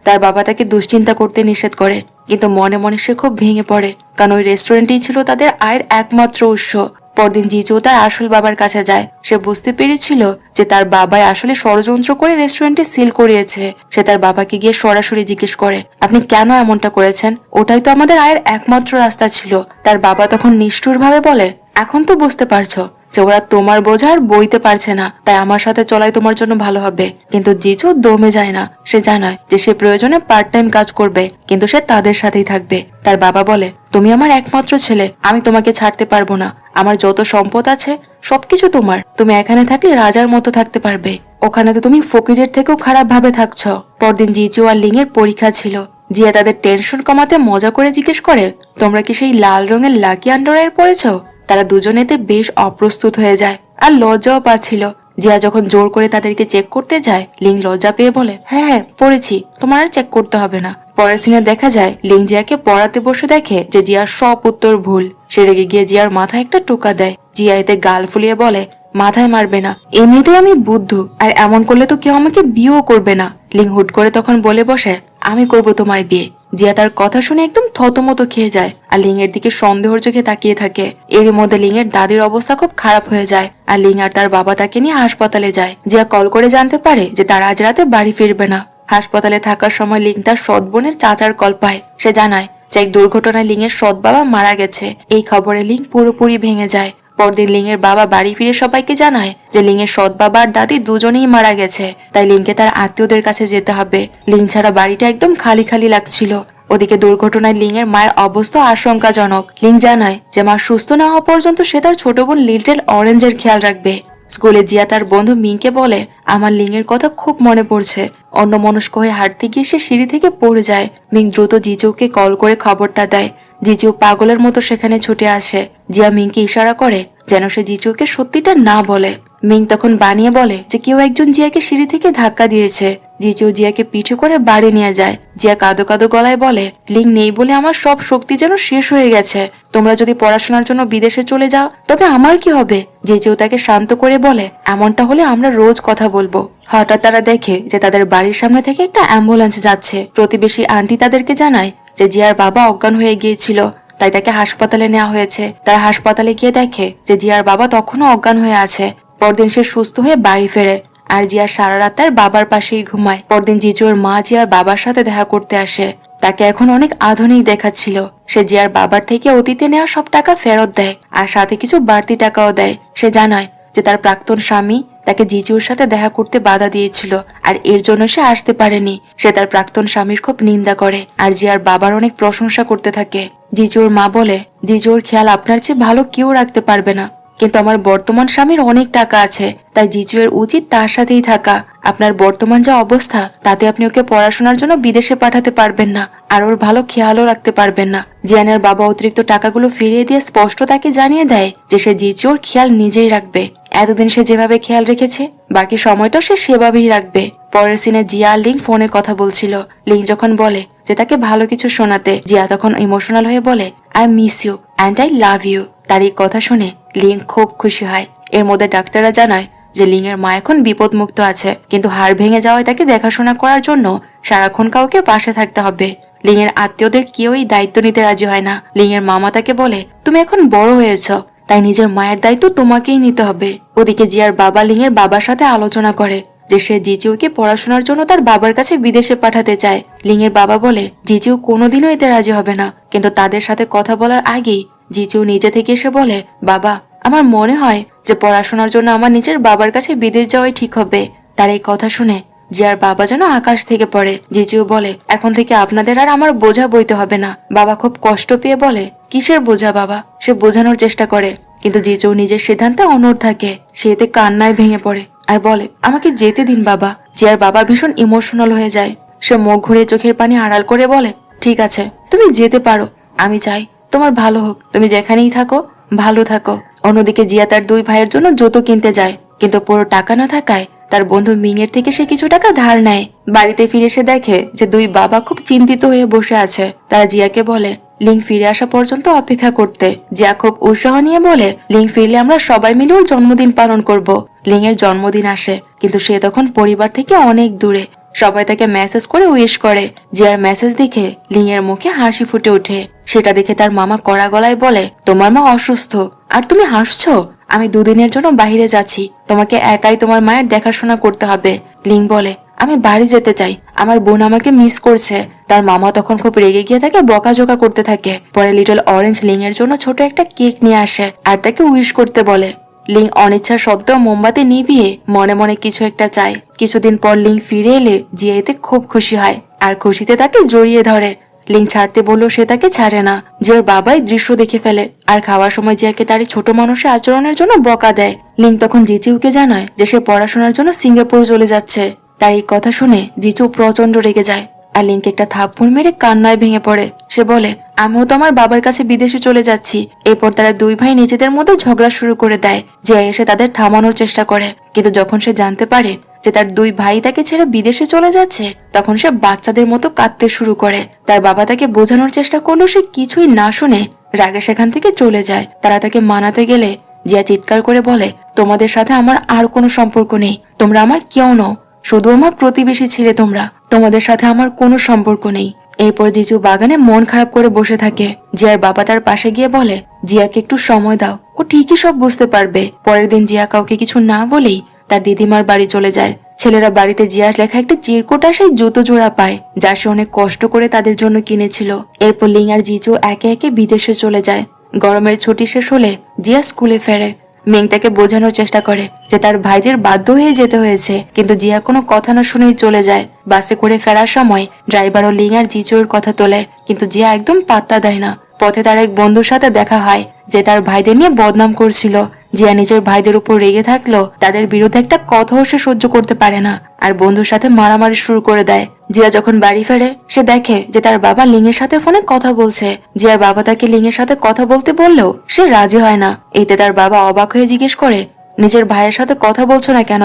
তার বাবা তাকে দুশ্চিন্তা করতে নিষেধ করে, কিন্তু মনে মনে সে খুব ভেঙে পড়ে, কারণ ওই রেস্টুরেন্টই ছিল তাদের আয়ের একমাত্র উৎস। পরদিন জিজু তার আসল বাবার কাছে যায়। সে বুঝতে পেরেছিল যে তার বাবাই আসলে ষড়যন্ত্র করে রেস্টুরেন্টে সিল করিয়েছে। সে তার বাবাকে গিয়ে সরাসরি জিজ্ঞেস করে, আপনি কেন এমনটা করেছেন? ওটাই তো আমাদের আয়ের একমাত্র রাস্তা ছিল। তার বাবা তখন নিষ্ঠুরভাবে বলে, এখন তো বুঝতে পারছো যে ওরা তোমার বোঝা আর বইতে পারছে না, তাই আমার সাথে চলাই তোমার জন্য ভালো হবে। কিন্তু জিজু দমে যায় না। সে জানায় যে সে প্রয়োজনে পার্ট টাইম কাজ করবে, কিন্তু সে তাদের সাথেই থাকবে। তার বাবা বলে, তুমি আমার একমাত্র ছেলে, আমি তোমাকে ছাড়তে পারবো না। আমার যত সম্পদ আছে সবকিছু তোমার। তুমি এখানে থাকলে রাজার মতো থাকতে পারবে। ওখানে তো তুমি ফকিরের থেকেও খারাপ ভাবে থাকছো। পরদিন জিজু আর লিং এর পরীক্ষা ছিল। জিয়া তাদের টেনশন কমাতে মজা করে জিজ্ঞেস করে, তোমরা কি সেই লাল রঙের লাকি আন্ডারওয়্যার পরেছো? তারা দুজনেতে বেশ অপ্রস্তুত হয়ে যায় আর লজ্জাও পাচ্ছিল। জিয়া যখন জোর করে তাদেরকে চেক করতে যায়, লিং লজ্জা পেয়ে বলে, হ্যাঁ পড়েছি, তোমার আর চেক করতে হবে না। পরের সিনে দেখা যায় লিং জিয়াকে পড়াতে বসে দেখে যে জিয়ার সব উত্তর ভুল। সে রেগে গিয়ে জিয়ার মাথায় একটা টোকা দেয়। জিয়া এতে গাল ফুলিয়ে বলে, মাথায় মারবে না, এমনিতেই আমি বুদ্ধু, আর এমন করলে তো কেউ আমাকে বিয়েও করবে না। লিং হুট করে তখন বলে বসে, আমি করব তোমায় বিয়ে। জিয়া তার কথা শুনে একদম থতমত খেয়ে যায় আর লিং এর দিকে সন্দেহর চোখে তাকিয়ে থাকে। এর মধ্যে লিং এর দাদির অবস্থা খুব খারাপ হয়ে যায় আর লিং আর তার বাবা তাকে নিয়ে হাসপাতালে যায়। জিয়া কল করে জানতে পারে যে তারা আজ রাতে বাড়ি ফিরবে না। হাসপাতালে থাকার সময় লিং তার সৎ বোনের চাচার কল পায়। সে জানায় যে এক দুর্ঘটনায় লিং এর সৎ বাবা মারা গেছে। এই খবরে লিং পুরোপুরি ভেঙে যায়। পরদিন লিং এর বাবা বাড়ি ফিরে সবাইকে জানায় যে লিং এর সৎ বাবা আর দাদি দুজনেই মারা গেছে, তাই লিংকে তার আত্মীয়দের কাছে যেতে হবে। লিং ছাড়া বাড়িটা একদম খালি খালি লাগছিল। ওদিকে দুর্ঘটনায় লিং এর মায়ের অবস্থা আশঙ্কাজনক। লিং জানায় যে মা সুস্থ না হওয়া পর্যন্ত সে তার ছোট বোন লিটল অরেঞ্জের খেয়াল রাখবে। স্কুলে জিয়া তার বন্ধু মিংকে বলে, আমার লিং এর কথা খুব মনে পড়ছে। অন্যমনস্ক হয়ে হাঁটতে গিয়ে সে সিঁড়ি থেকে পড়ে যায়। মিং দ্রুত জিজুকে কল করে খবরটা দেয়। জিজু পাগলের মতো সেখানে ছুটে আসে। জিয়া মিংকে ইশারা করে যেন সে জিজুকে সত্যিটা না বলে। মিং তখন বানিয়ে বলে যে কেউ একজন জিয়াকে সিঁড়ি থেকে ধাক্কা দিয়েছে। জিজু জিয়াকে পিঠে করে বাড়ি নিয়ে যায়। জিয়া কাঁদো কাঁদো গলায় বলে, লিং নেই বলে আমার সব শক্তি যেন শেষ হয়ে গেছে। তোমরা যদি পড়াশোনার জন্য বিদেশে চলে যাও তবে আমার কি হবে? জিজু তাকে শান্ত করে বলে, এমনটা হলে আমরা রোজ কথা বলবো। হঠাৎ তারা দেখে যে তাদের বাড়ির সামনে থেকে একটা অ্যাম্বুলেন্স যাচ্ছে। প্রতিবেশী আন্টি তাদেরকে জানায় যে জিয়ার বাবা অজ্ঞান হয়ে গিয়েছিল, তাই তাকে হাসপাতালে নেওয়া হয়েছে। তারা হাসপাতালে গিয়ে দেখে যে জিয়ার বাবা তখনও অজ্ঞান হয়ে আছে। পরদিন সে সুস্থ হয়ে বাড়ি ফেরে আর জিয়া সারা রাত তার বাবার পাশেই ঘুমায়। পরদিন জিজুর মা জিয়ার বাবার সাথে দেখা করতে আসে। তাকে এখন অনেক আধুনিক দেখাচ্ছিল। সে জিয়ার বাবার থেকে অতীতে নেওয়া সব টাকা ফেরত দেয় আর সাথে কিছু বাড়তি টাকাও দেয়। সে জানায় যে তার প্রাক্তন স্বামী তাকে জিজুর সাথে দেখা করতে বাধা দিয়েছিল আর এর জন্য সে আসতে পারেনি। সে তার প্রাক্তন স্বামীর খুব নিন্দা করে আর জিয়ার বাবার অনেক প্রশংসা করতে থাকে। জিজুর মা বলে, জিজুর খেয়াল আপনার চেয়ে ভালো কেউ রাখতে পারবে না, কিন্তু আমার বর্তমান স্বামীর অনেক টাকা আছে, তাই জিজুয়ের উচিত তার সাথেই থাকা। আপনার বর্তমান যা অবস্থা তাতে আপনি ওকে পড়াশোনার জন্য বিদেশে পাঠাতে পারবেন না আর ওর ভালো খেয়ালও রাখতে পারবেন না। জিয়ানের বাবা অতিরিক্ত টাকাগুলো ফিরিয়ে দিয়ে স্পষ্ট তাকে জানিয়ে দেয় যে সে জিজুর খেয়াল নিজেই রাখবে। এতদিন সে যেভাবে খেয়াল রেখেছে বাকি সময়টাও সে সেভাবেই রাখবে। পরের সিনে জিয়া আর লিং ফোনে কথা বলছিল। লিং যখন বলে যে তাকে ভালো কিছু শোনাতে, জিয়া তখন ইমোশনাল হয়ে বলে, I miss you and I love you. তার এই কথা শুনে লিং খুব খুশি হয়। এর মধ্যে ডাক্তাররা জানায় যে লিং এর মা এখন বিপদ মুক্ত আছে, কিন্তু হাড় ভেঙে যাওয়ায় তাকে দেখাশোনা করার জন্য সারাক্ষণ কাউকে পাশে থাকতে হবে। লিং এর আত্মীয়দের কেউই দায়িত্ব নিতে রাজি হয় না। লিং এর মামা তাকে বলে, তুমি এখন বড় হয়েছ, তাই নিজের মায়ের দায়িত্ব তোমাকেই নিতে হবে। ওদিকে জিয়ার বাবা লিং এর বাবার সাথে আলোচনা করে যে সে জিজুকে পড়াশোনার জন্য তার বাবার কাছে বিদেশে পাঠাতে চায়। লিং এর বাবা বলে জিজু কোনোদিনও এতে রাজি হবে না, কিন্তু তাদের সাথে কথা বলার আগেই জিজু নিজে থেকে এসে বলে, বাবা আমার মনে হয় যে পড়াশোনার জন্য আমার নিজের বাবার কাছে বিদেশ যাওয়াই ঠিক হবে। তার এই কথা শুনে জিয়ার বাবা যেন আকাশ থেকে পড়ে। জিজু বলে, এখন থেকে আপনাদের আর আমার বোঝা বইতে হবে না। বাবা খুব কষ্ট পেয়ে বলে, কিসের বোঝা বাবা? সে বোঝানোর চেষ্টা করে, কিন্তু জিজু নিজের সিদ্ধান্তে অনড় থাকে। সে এতে কান্নায় ভেঙে পড়ে আর বলে, আমাকে যেতে দিন বাবা। জিয়ার বাবা ভীষণ ইমোশনাল হয়ে যায়। সে মুখ ঘুরে চোখের পানি আড়াল করে বলে, ঠিক আছে তুমি যেতে পারো, আমি চাই তোমার ভালো হোক, তুমি যেখানেই থাকো ভালো থাকো। অন্যদিকে জিয়া তার দুই ভাইয়ের জন্য জুতো কিনতে যায়। কিন্তু পুরো টাকা না থাকায় তার বন্ধু মিং এর থেকে সে কিছু টাকা ধার নেয়। বাড়িতে ফিরে এসে দেখে যে দুই বাবা খুব চিন্তিত হয়ে বসে আছে। তারা জিয়াকে বলে লিং ফিরে আসা পর্যন্ত অপেক্ষা করতে। জিয়া খুব উৎসাহ নিয়ে বলে লিং ফিরলে আমরা সবাই মিলে ওর জন্মদিন পালন করব। লিং এর জন্মদিন আসে, কিন্তু সে তখন পরিবার থেকে অনেক দূরে। সবাই তাকে মেসেজ করে উইশ করে। জিয়ার মেসেজ দেখে লিং এর মুখে হাসি ফুটে ওঠে। সেটা দেখে তার মামা কড়া গলায় বলে তোমার মা অসুস্থ আর তুমি হাসছো? আমি দুদিনের জন্য বাইরে যাচ্ছি, তোমাকে একাই তোমার মায়ের দেখাশোনা করতে হবে। লিং বলে আমি বাড়ি যেতে চাই, আমার বোন আমাকে মিস করছে। তার মামা তখন খুব রেগে গিয়ে তাকে বকাঝকা করতে থাকে। পরে লিটল অরেঞ্জ লিং এর জন্য ছোট একটা কেক নিয়ে আসে আর তাকে উইশ করতে বলে। লিং অনিচ্ছা সত্ত্বেও মোমবাতি নিভিয়ে মনে মনে কিছু একটা চায়। কিছুদিন পর লিং ফিরে এলে জিয়া এতে খুব খুশি হয় আর খুশিতে তাকে জড়িয়ে ধরে। লিং ছাড়তে বললেও সে তাকে ছাড়ে না। জিয়ার বাবাই দৃশ্য দেখে ফেলে আর খাওয়ার সময় জিয়াকে তার ছোট মানুষের আচরণের জন্য বকা দেয়। লিং তখন জিচিউকে জানায় যে সে পড়াশোনার জন্য সিঙ্গাপুর চলে যাচ্ছে। তার এই কথা শুনে জিচু প্রচন্ড রেগে যায় আর লিংকে একটা থাপ্পড় মেরে কান্নায় ভেঙে পড়ে। সে বলে আমিও তো আমার বাবার কাছে বিদেশে চলে যাচ্ছি। এরপর তারা দুই ভাই নিজেদের মধ্যে ঝগড়া শুরু করে দেয়। জিয়া এসে তাদের থামানোর চেষ্টা করে, কিন্তু যখন সে জানতে পারে যে তার দুই ভাই তাকে ছেড়ে বিদেশে চলে যাচ্ছে, তখন সে বাচ্চাদের মতো কাঁদতে শুরু করে। তার বাবা তাকে বোঝানোর চেষ্টা করলেও সে কিছুই না শুনে রাগে সেখান থেকে চলে যায়। তারা তাকে মানাতে গেলে জিয়া চিৎকার করে বলে তোমাদের সাথে আমার আর কোনো সম্পর্ক নেই, তোমরা আমার কেউ নও, শুধু আমার প্রতিবেশী ছিলে তোমরা, তোমাদের সাথে আমার কোনো সম্পর্ক নেই। এরপর জিজু বাগানে মন খারাপ করে বসে থাকে। জিয়ার বাবা তার পাশে গিয়ে বলে জিয়াকে একটু সময় দাও, ও ঠিকই সব বুঝতে পারবে। পরের দিন জিয়া কাউকে কিছু না বলেই তার দিদিমার বাড়ি চলে যায়। ছেলেরা বাড়িতে জিয়ার লেখা একটা চিরকুট আর সেই জুতো জোড়া পায়, যা সে অনেক কষ্ট করে তাদের জন্য কিনেছিল। এরপর লিং আর জিজু একে একে বিদেশে চলে যায়। গরমের ছুটি শেষ হলে জিয়া স্কুলে ফেরে। মিং তাকে বোঝানোর চেষ্টা করে যে তার ভাইদের বাধ্য হয়ে যেতে হয়েছে, কিন্তু জিয়া কোনো কথা না শুনেই চলে যায়। বাসে করে ফেরার সময় ড্রাইভারও লিং আর জিজুর কথা তোলে, কিন্তু জিয়া একদম পাত্তা দেয় না। পথে তার এক বন্ধুর সাথে দেখা হয় যে তার ভাইদের নিয়ে বদনাম করছিল। জিয়া নিজের ভাইদের উপর রেগে থাকলেও তাদের বিরুদ্ধে একটা কথাও সে সহ্য করতে পারে না আর বন্ধুর সাথে মারামারি শুরু করে দেয়। জিয়া যখন বাড়ি ফেরে সে দেখে যে তার বাবা লিং এর সাথে ফোনে কথা বলছে। জিয়ার বাবা তাকে লিং এর সাথে কথা বলতে বললেও সে রাজি হয় না। এতে তার বাবা অবাক হয়ে জিজ্ঞেস করে নিজের ভাইয়ের সাথে কথা বলছো না কেন?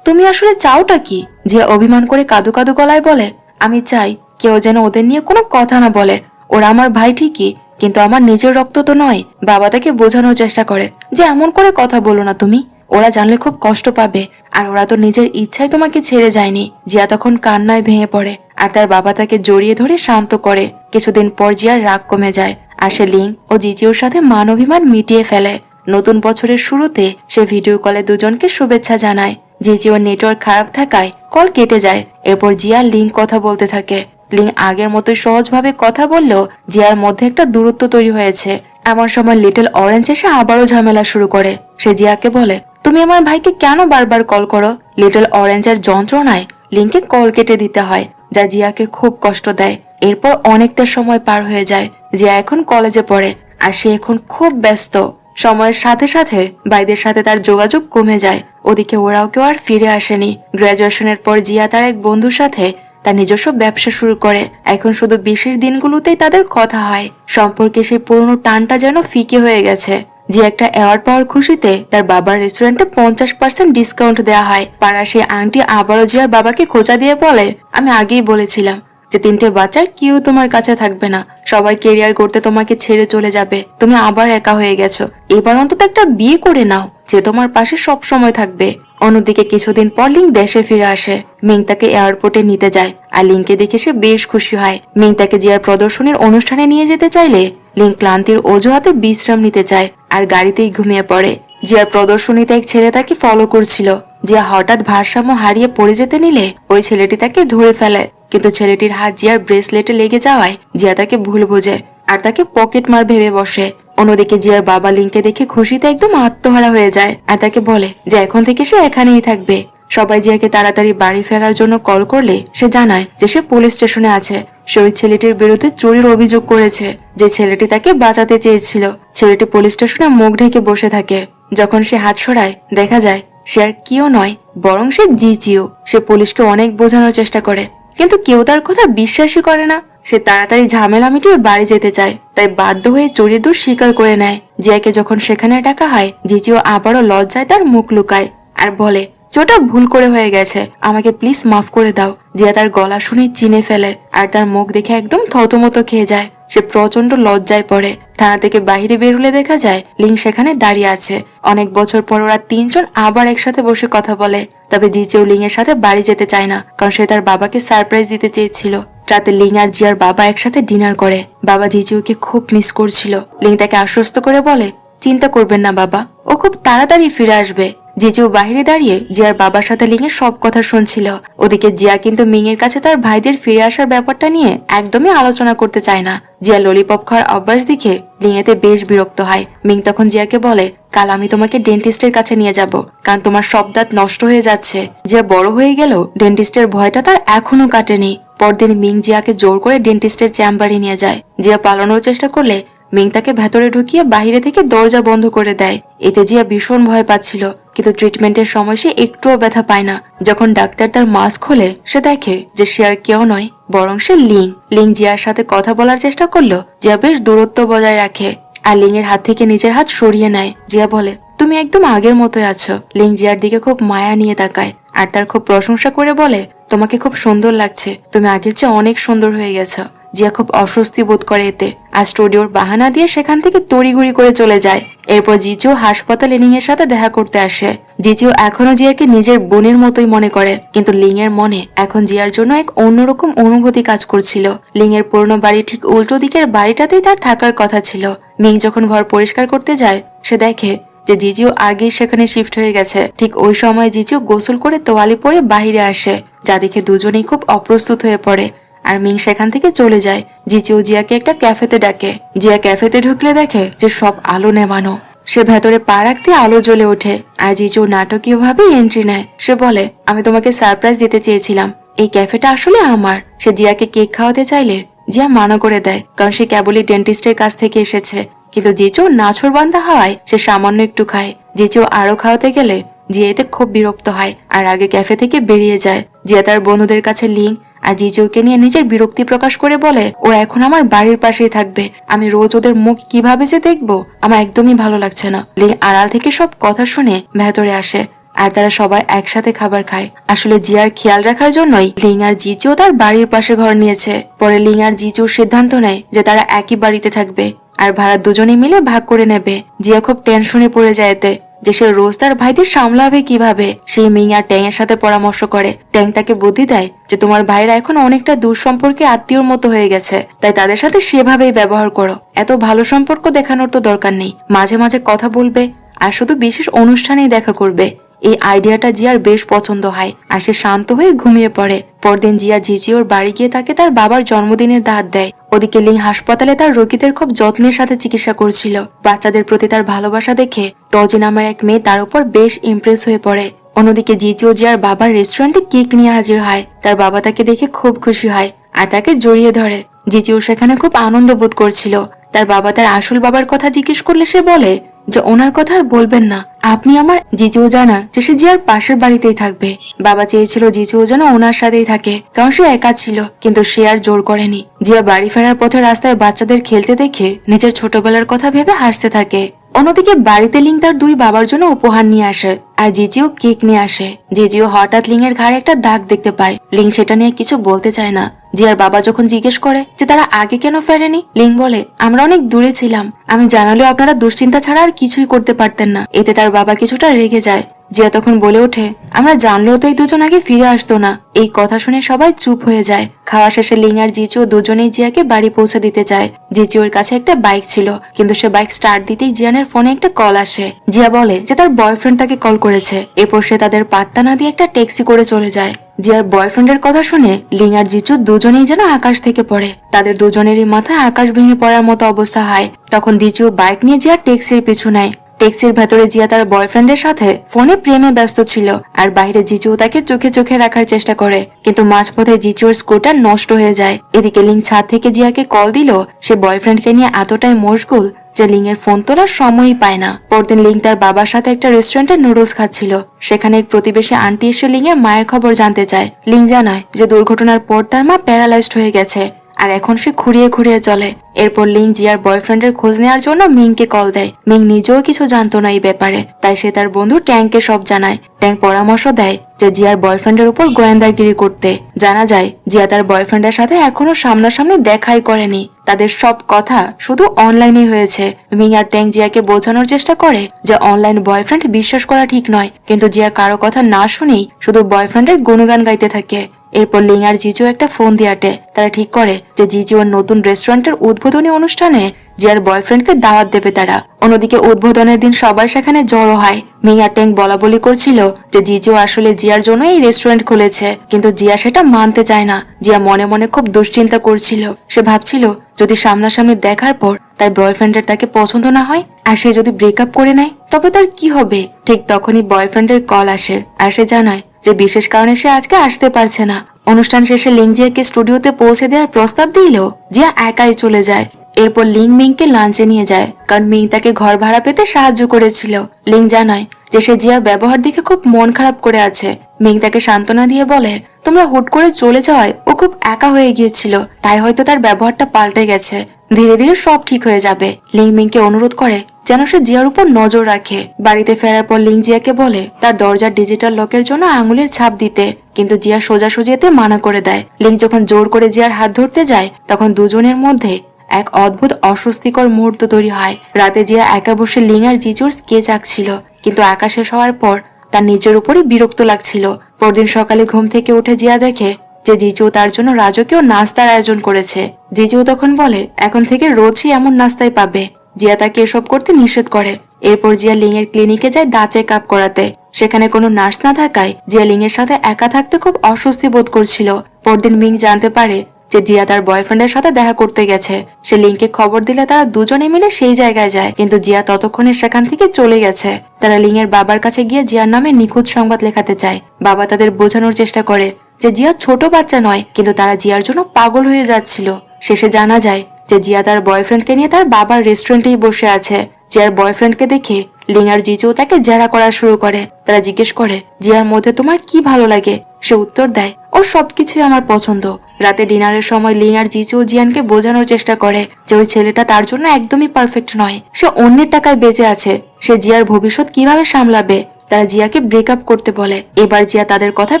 তুমি আসলে চাওটা কি? জিয়া অভিমান করে কাদু কাদু গলায় বলে আমি চাই কেউ যেন ওদের নিয়ে কোনো কথা না বলে। ওরা আমার ভাই ঠিকই, কিন্তু আমার নিজের রক্ত তো নয়। বাবা তাকে বোঝানোর চেষ্টা করে যে এমন করে কথা বলো না তুমি, ওরা জানলে খুব কষ্ট পাবে, আর ওরা তো নিজের ইচ্ছায় তোমাকে ছেড়ে যায়নি। জিয়া তখন কান্নায় ভেঙে পড়ে আর তার বাবা তাকে জড়িয়ে ধরে শান্ত করে। কিছুদিন পর জিয়ার রাগ কমে যায় আর সে লিং ও জিজিওর সাথে মান অভিমান মিটিয়ে ফেলে। নতুন বছরের শুরুতে সে ভিডিও কলে দুজনকে শুভেচ্ছা জানায়। জিজিওর নেটওয়ার্ক খারাপ থাকায় কল কেটে যায়। এরপর জিয়া লিং কথা বলতে থাকে। লিং আগের মতোই সহজভাবে কথা বললেও জিয়ার মধ্যে একটা দূরত্ব তৈরি হয়েছে। এমন সময় লিটল অরেঞ্জ এসে আবারও ঝামেলা শুরু করে। সে জিয়াকে বলে তুমি আমার ভাইকে কেন বারবার কল করো? লিটল অরেঞ্জের যন্ত্রণায় লিংকে কল কেটে দিতে হয়, যা জিয়াকে খুব কষ্ট দেয়। এরপর অনেকটা সময় পার হয়ে যায়। জিয়া এখন কলেজে পড়ে আর সে এখন খুব ব্যস্ত। সময়ের সাথে সাথে ভাইদের সাথে তার যোগাযোগ কমে যায়। ওদিকে ওরাও কেউ আর ফিরে আসেনি। গ্রাজুয়েশনের পর জিয়া তার এক বন্ধুর সাথে তার নিজস্ব ব্যবসা শুরু করে। এখন শুধু বিশেষ দিনগুলোতেই তাদের কথা হয়। সম্পর্কে সেই পুরনো টানটা যেন ফিকে হয়ে গেছে। যে একটা অ্যাওয়ার্ড পাওয়ার খুশিতে তার বাবার রেস্টুরেন্টে 50% ডিসকাউন্ট দেওয়া হয়। পাড়া সেই আন্টি আবারও জিয়ার বাবাকে খোঁচা দিয়ে বলে আমি আগেই বলেছিলাম যে 3টে বাচ্চার কেউ তোমার কাছে থাকবে না, সবাই কেরিয়ার করতে তোমাকে ছেড়ে চলে যাবে, তুমি আবার একা হয়ে গেছো, এবার অন্তত একটা বিয়ে করে নাও যে তোমার পাশে সব সময় থাকবে। অন্যদিকে কিছুদিন পর লিং দেশে ফিরে আসে। মিং তাকে এয়ারপোর্টে নিতে যায় আর লিংকে দেখে সে বেশ খুশি হয়। মিং তাকে জিয়ার প্রদর্শনীর অনুষ্ঠানে নিয়ে যেতে চাইলে লিং ক্লান্তির অজুহাতে বিশ্রাম নিতে চায় আর গাড়িতেই ঘুমিয়ে পড়ে। জিয়ার প্রদর্শনীতে এক ছেলে তাকে ফলো করছিল। জিয়া হঠাৎ ভারসাম্য হারিয়ে পড়ে যেতে নিলে ওই ছেলেটি তাকে ধরে ফেলে, কিন্তু ছেলেটির হাত জিয়ার ব্রেসলেটে লেগে যাওয়ায় জিয়া তাকে ভুল বোঝে আর তাকে পকেট মার ভেবে বসে। অন্যদিকে জিয়ার বাবা লিংকে দেখে খুশিতে একদম আত্মহারা হয়ে যায় আর তাকে বলে যে এখন থেকে সে এখানেই থাকবে। সবাই জিয়াকে তাড়াতাড়ি বাড়ি ফেরার জন্য কল করলে সে জানায় যে সে পুলিশ স্টেশনে আছে। সে ওই ছেলেটির বিরুদ্ধে চুরির অভিযোগ করেছে। যে ছেলেটি তাকে বাঁচাতে চেয়েছিল, ছেলেটি পুলিশ স্টেশনে মুখ ঢেকে বসে থাকে। যখন সে হাত সরায় দেখা যায় সে আর কেউ নয় বরং সে জিজিও। সে পুলিশকে অনেক বোঝানোর চেষ্টা করে, কিন্তু কেউ তার কথা বিশ্বাসই করে না। সে তাড়াতাড়ি ঝামেলা মিটিয়ে বাড়ি যেতে চায়, তাই বাধ্য হয়ে চুরির দোষ স্বীকার করে নেয়। জিয়াকে যখন সেখানে ডাকা হয় জিজিও আবারও লজ্জায় তার মুখ লুকায় আর বলে যে ওটা ভুল করে হয়ে গেছে, আমাকে প্লিজ মাফ করে দাও। জিয়া তার গলা শুনে চিনে ফেলে আর তার মুখ দেখে একদম থতমত খেয়ে যায়। সে প্রচন্ড লজ্জায় পড়ে। থানা থেকে বাইরে বের হলে দেখা যায় লিং সেখানে দাঁড়িয়ে আছে। অনেক বছর পর ওরা তিনজন আবার একসাথে বসে কথা বলে। তবে জিজেও লিং এর সাথে বাড়ি যেতে চায় না, কারণ সে তার বাবাকে সারপ্রাইজ দিতে চেয়েছিল। রাতে লিং আর জিয়ার বাবা একসাথে ডিনার করে। বাবা জিজুকে খুব মিস করছিল। লিং তাকে আশ্বস্ত করে বলে, চিন্তা করবেন না বাবা, ও খুব তাড়াতাড়ি ফিরে আসবে। জিজু বাহিরে দাঁড়িয়ে জিয়ার বাবার সাথে লিং এর সব কথা শুনছিল। ওদিকে জিয়া কিন্তু মিং এর কাছে তার ভাইদের ফিরে আসার ব্যাপারটা নিয়ে একদমই আলোচনা করতে চায় না। জিয়া ললিপপ খাওয়ার অভ্যাস দেখে লিং এতে বেশ বিরক্ত হয়। মিং তখন জিয়াকে বলে, কাল আমি তোমাকে ডেন্টিস্টের কাছে নিয়ে যাব, কারণ তোমার সব দাঁত নষ্ট হয়ে যাচ্ছে। জিয়া বড় হয়ে গেল, ডেন্টিস্টের ভয়টা তার এখনো কাটেনি। পরদিন মিং জিয়াকে জোর করে ডেন্টিস্টের চেম্বারে নিয়ে যায়। জিয়া পালানোর চেষ্টা করলে মিং তাকে ভেতরে ঢুকিয়ে বাইরে থেকে দরজা বন্ধ করে দেয়। এতে জিয়া ভীষণ ভয় পাচ্ছিল, কিন্তু ট্রিটমেন্টের সময় সে একটুও ব্যথা পায় না। যখন ডাক্তার তার মাস্ক খোলে, সে দেখে যে সে আর কেউ নয়, বরং সে লিং। লিং জিয়ার সাথে কথা বলার চেষ্টা করলো। জিয়া বেশ দূরত্ব বজায় রাখে আর লিং এর হাত থেকে নিজের হাত সরিয়ে নেয়। জিয়া বলে, তুমি একদম আগের মতোই আছো। লিং জিয়ার দিকে খুব মায়া নিয়ে তাকায় আর তার খুব প্রশংসা করে বলে, তোমাকে খুব সুন্দর লাগছে, তুমি আগের চেয়ে অনেক সুন্দর হয়ে গেছো। জিয়া খুব অস্বস্তি বোধ করে এতে, আর স্টুডিওর বাহানা দিয়ে সেখান থেকে তড়িঘড়ি করে চলে যায়। এরপর জিজু হাসপাতালে লিং এর সাথে দেখা করতে আসে। জিজু এখনো জিয়াকে নিজের বোনের মতোই মনে করে, কিন্তু লিং এর মনে এখন জিয়ার জন্য এক অন্যরকম অনুভূতি কাজ করছিল। লিং এর পুরনো বাড়ি ঠিক উল্টো দিকের বাড়িটাতেই তার থাকার কথা ছিল। মিং যখন ঘর পরিষ্কার করতে যায়, সে দেখে যে জিজু আগেই সেখানে শিফট হয়ে গেছে। ঠিক ওই সময় জিজু গোসল করে তোয়ালি পরে বাহিরে আসে, যা দেখে দুজনেই খুব অপ্রস্তুত হয়ে পড়ে। আর মিং সেখান থেকে চলে যায়। জিজু জিয়াকে একটা ক্যাফেতে ডাকে। জিয়া ক্যাফেতে ঢুকলে দেখে যে সব আলো নেভানো। সে ভেতরে পা রাখতে আলো জ্বলে ওঠে আর জিজু নাটকীয় ভাবে এন্ট্রি নেয়। সে বলে, আমি তোমাকে সারপ্রাইজ দিতে চেয়েছিলাম, এই ক্যাফেটা আসলে আমার। সে জিয়াকে কেক খাওয়াতে চাইলে জিয়া মানা করে দেয়, কারণ সে কেবলই ডেন্টিস্টের কাছ থেকে এসেছে। কিন্তু জিজু নাছোড়বান্দা হওয়ায় সে সামান্য একটু খায়। জিজু আরো খাওয়াতে গেলে জিয়া এতে খুব বিরক্ত হয় আর আগে ক্যাফে থেকে বেরিয়ে যায়। জিয়া তার বন্ধুদের কাছে লিং আর জিজুকে নিয়ে নিজের বিরক্তি প্রকাশ করে বলে, ওরা এখন আমার বাড়ির পাশেই থাকবে, আমি রোজ ওদের মুখ কিভাবে যে দেখবো, আমার একদমই ভালো লাগছে না। লিং আড়াল থেকে সব কথা শুনে ভেতরে আসে আর তারা সবাই একসাথে খাবার খায়। আসলে জিয়ার খেয়াল রাখার জন্যই লিং আর জিজু তার বাড়ির পাশে ঘর নিয়েছে। পরে লিং আর জিজুর সিদ্ধান্ত নেয় যে তারা একই বাড়িতে থাকবে আর ভাড়া দুজনে মিলে ভাগ করে নেবে। জিয়া খুব টেনশনে পড়ে যায় এতে যে সে রোজ তার ভাইদের সামলাবে কিভাবে। সেই মিং আর ট্যাং এর সাথে পরামর্শ করে। ট্যাং তাকে বুদ্ধি দেয় যে তোমার ভাইরা এখন অনেকটা দূর সম্পর্কে আত্মীয়র মতো হয়ে গেছে, তাই তাদের সাথে সেভাবেই ব্যবহার করো। এত ভালো সম্পর্ক দেখানোর তো দরকার নেই, মাঝে মাঝে কথা বলবে আর শুধু বিশেষ অনুষ্ঠানেই দেখা করবে। এই আইডিয়াটা জিয়ার বেশ পছন্দ হয় আর সে শান্ত হয়ে ঘুমিয়ে পড়ে। পরদিন জিয়া জিজিওর বাড়ি গিয়ে তাকে তার বাবার জন্মদিনের দাঁত দেয়। ওদিকে লিং হাসপাতালে তার রোগীদের খুব যত্নের সাথে চিকিৎসা করছিল। বাচ্চাদের প্রতি তার ভালোবাসা দেখে টজি নামের এক মেয়ে তার উপর বেশ ইমপ্রেস হয়ে পড়ে। অন্যদিকে জিজিও জিয়ার বাবার রেস্টুরেন্টে কেক নিয়ে হাজির হয়। তার বাবা তাকে দেখে খুব খুশি হয় আর তাকে জড়িয়ে ধরে। জিজিও সেখানে খুব আনন্দ বোধ করছিল। তার বাবা তার আসল বাবার কথা জিজ্ঞেস করলে সে বলে যে ওনার কথা আর বলবেন না, আপনি আমার। জিজুও জানা যে সে জিয়ার পাশের বাড়িতেই থাকবে। বাবা চেয়েছিল জিজুও যেন ওনার সাথেই থাকে, কারণ সে একা ছিল, কিন্তু সে আর জোর করেনি। জিয়া বাড়ি ফেরার পথে রাস্তায় বাচ্চাদের খেলতে দেখে নিজের ছোটবেলার কথা ভেবে হাসতে থাকে। অন্যদিকে বাড়িতে লিং তার দুই বাবার জন্য উপহার নিয়ে আসে আর জিজিও কেক নিয়ে আসে। জিজিও হঠাৎ লিং এর ঘাড়ে একটা দাগ দেখতে পায়। লিং সেটা নিয়ে কিছু বলতে চায় না। জিয়ার বাবা যখন জিজ্ঞেস করে যে তারা আগে কেন ফেরেনি, লিং বলে, আমরা অনেক দূরে ছিলাম, আমি জানালেও আপনারা দুশ্চিন্তা ছাড়া আর কিছুই করতে পারতেন না। এতে তার বাবা কিছুটা রেগে যায়। জিয়া তখন বলে ওঠে, আমরা জানলেও তো এই দুজন আগে ফিরে আসতো না। এই কথা শুনে সবাই চুপ হয়ে যায়। খাওয়া শেষে লিং আর জিজু দুজনেই জিয়াকে বাড়ি পৌঁছে দিতে চায়। জিজুর কাছে একটা বাইক ছিল, কিন্তু সে বাইক স্টার্ট দিতেই জিয়ানের ফোনে একটা কল আসে। জিয়া বলে যে তার বয়ফ্রেন্ড তাকে কল করেছে। এরপর সে তাদের পাত্তা না দিয়ে একটা ট্যাক্সি করে চলে যায়। জিয়ার বয়ফ্রেন্ডের কথা শুনে লিং আর জিজু দুজনেই যেন আকাশ থেকে পড়ে। তাদের দুজনেরই মাথায় আকাশ ভেঙে পড়ার মতো অবস্থা হয়। তখন জিজু বাইক নিয়ে জিয়ার ট্যাক্সির পিছু নেয়। ট্যাক্সির ভেতরে জিয়া তার বয়ফ্রেন্ডের সাথে ফোনে প্রেমে ব্যস্ত ছিল আর বাইরে জিজু তাকে চোখে চোখে রাখার চেষ্টা করে, কিন্তু মাঝপথে জিজুর স্কুটার নষ্ট হয়ে যায়। এদিকে লিং ছাদ থেকে জিয়াকে কল দিল সে বয়ফ্রেন্ডকে নিয়ে এতটাই মশগুল যে লিং এর ফোন তোলার সময়ই পায় না। পরদিন লিং তার বাবার সাথে একটা রেস্টুরেন্টে নুডলস খাচ্ছিল। সেখানে এক প্রতিবেশী আন্টি এসে লিং এর মায়ের খবর জানতে চায়। লিং জানায় যে দুর্ঘটনার পর তার মা প্যারালাইজড হয়ে গেছে আর এখন সে খুঁড়িয়ে খুঁড়িয়ে চলে। এরপর লিং জিয়ার বয়ফ্রেন্ডের খোঁজ নেওয়ার জন্য মিংকে কল দেয়। মিং নিজেও কিছু জানতো না এই ব্যাপারে, তাই সে তার বন্ধু ট্যাংকে সব জানায়। ট্যাং পরামর্শ দেয় যে জিয়ার বয়ফ্রেন্ডের উপর গোয়েন্দাগিরি করতে। জানা যায় জিয়া তার বয়ফ্রেন্ডের সাথে এখনো সামনাসামনি দেখাই করেনি, তাদের সব কথা শুধু অনলাইনে হয়েছে। মিং আর ট্যাং জিয়াকে বোঝানোর চেষ্টা করে যে অনলাইন বয়ফ্রেন্ড বিশ্বাস করা ঠিক নয়, কিন্তু জিয়া কারো কথা না শুনেই শুধু বয়ফ্রেন্ডের গুণগান গাইতে থাকে। এরপর লিং আর জিজু একটা ফোন দিয়ে আটে। তারা ঠিক করে যে জিজু ওর নতুন রেস্টুরেন্টের উদ্বোধনী অনুষ্ঠানে জিয়ার বয়ফ্রেন্ডকে দাওয়াত দেবে তারা। অন্যদিকে উদ্বোধনের দিন সবাই সেখানে জড়ো হয়। মিং আর ট্যাং বলা বলি করছিল যে জিজু আসলে জিয়ার জন্য এই রেস্টুরেন্ট খুলেছে, কিন্তু জিয়া সেটা মানতে চায় না। জিয়া মনে মনে খুব দুশ্চিন্তা করছিল। সে ভাবছিল যদি সামনাসামনি দেখার পর তার বয়ফ্রেন্ডের তাকে পছন্দ না হয় আর সে যদি ব্রেকআপ করে নেয় তবে তার কি হবে। ঠিক তখনই বয়ফ্রেন্ডের কল আসে আর সে জানায় যে বিশেষ কারণে সে আজকে আসতে পারছে না। অনুষ্ঠান শেষে লিং জিয়াকে স্টুডিওতে পৌঁছে দেওয়ার প্রস্তাব দিল, জিয়া একাই চলে যায়। এরপর লিং মিংকে লাঞ্চে নিয়ে যায়, কারণ মিং তাকে ঘর ভাড়া পেতে সাহায্য করেছিল। লিং জানায় যে সে জিয়ার ব্যবহার দেখে খুব মন খারাপ করে আছে। মিং তাকে সান্ত্বনা দিয়ে বলে তোমরা হুট করে চলে যাওয়ায় ও খুব একা হয়ে গিয়েছিল, তাই হয়তো তার ব্যবহারটা পাল্টে গেছে, ধীরে ধীরে সব ঠিক হয়ে যাবে। লিং মিংকে অনুরোধ করে যেন সে জিয়ার উপর নজর রাখে। বাড়িতে ফেরার পর লিং জিয়াকে বলে তার দরজার ডিজিটাল লকের জন্য আঙুলের ছাপ দিতে, কিন্তু জিয়া সোজাসুজি এতে মানা করে দেয়। লিং যখন জোর করে জিয়ার হাত ধরতে যায় তখন দুজনের মধ্যে এক অদ্ভুত অস্বস্তিকর মুহূর্ত তৈরি হয়। রাতে জিয়া একা বসে লিং আর জিজুর স্কেচ আঁকছিল, কিন্তু আঁকা শেষ হওয়ার পর তার নিজের উপরই বিরক্ত লাগছিল। পরদিন সকালে ঘুম থেকে উঠে জিয়া দেখে যে জিজু তার জন্য রাজকীয় নাস্তার আয়োজন করেছে। জিজু তখন বলে এখন থেকে রোজই এমন নাস্তাই পাবে। জিয়া তাকে এসব করতে নিষেধ করে। এরপর জিয়া লিং এর ক্লিনিকে যায় দাঁত চেক আপ করাতে। সেখানে কোনো নার্স না থাকায় জিয়া লিং এর সাথে একা থাকতে খুব অস্বস্তি বোধ করছিল। পরদিন মিং জানতে পারে যে জিয়া তার বয়ফ্রেন্ডের সাথে দেখা করতে গেছে। সে লিংকে খবর দিলে তারা দুজনে মিলে সেই জায়গায় যায়, কিন্তু জিয়া ততক্ষণে সেখান থেকে চলে গেছে। তারা লিং এর বাবার কাছে গিয়ে জিয়ার নামে নিখোঁজ সংবাদ লেখাতে চায়। বাবা তাদের বোঝানোর চেষ্টা করে যে জিয়া ছোট বাচ্চা নয়, কিন্তু তারা জিয়ার জন্য পাগল হয়ে যাচ্ছিল। শেষে জানা যায় যে জিয়া তার বয়ফ্রেন্ডকে নিয়ে তার বাবার রেস্টুরেন্টেই বসে আছে। জিয়ার বয়ফ্রেন্ডকে দেখে লিং আর জিজু তাকে জেরা করা শুরু করে। তারা জিজ্ঞেস করে জিয়ার মধ্যে তোমার কি ভালো লাগে। সে উত্তর দেয় ওর সবকিছুই আমার পছন্দ। রাতে ডিনারের সময় লিং আর জিজু জিয়ানকে বোঝানোর চেষ্টা করে যে ওই ছেলেটা তার জন্য একদমই পারফেক্ট নয়, সে অন্যের টাকায় বেঁচে আছে, সে জিয়ার ভবিষ্যৎ কিভাবে সামলাবে। তারা জিয়াকে ব্রেকআপ করতে বলে। এবার জিয়া তাদের কথায়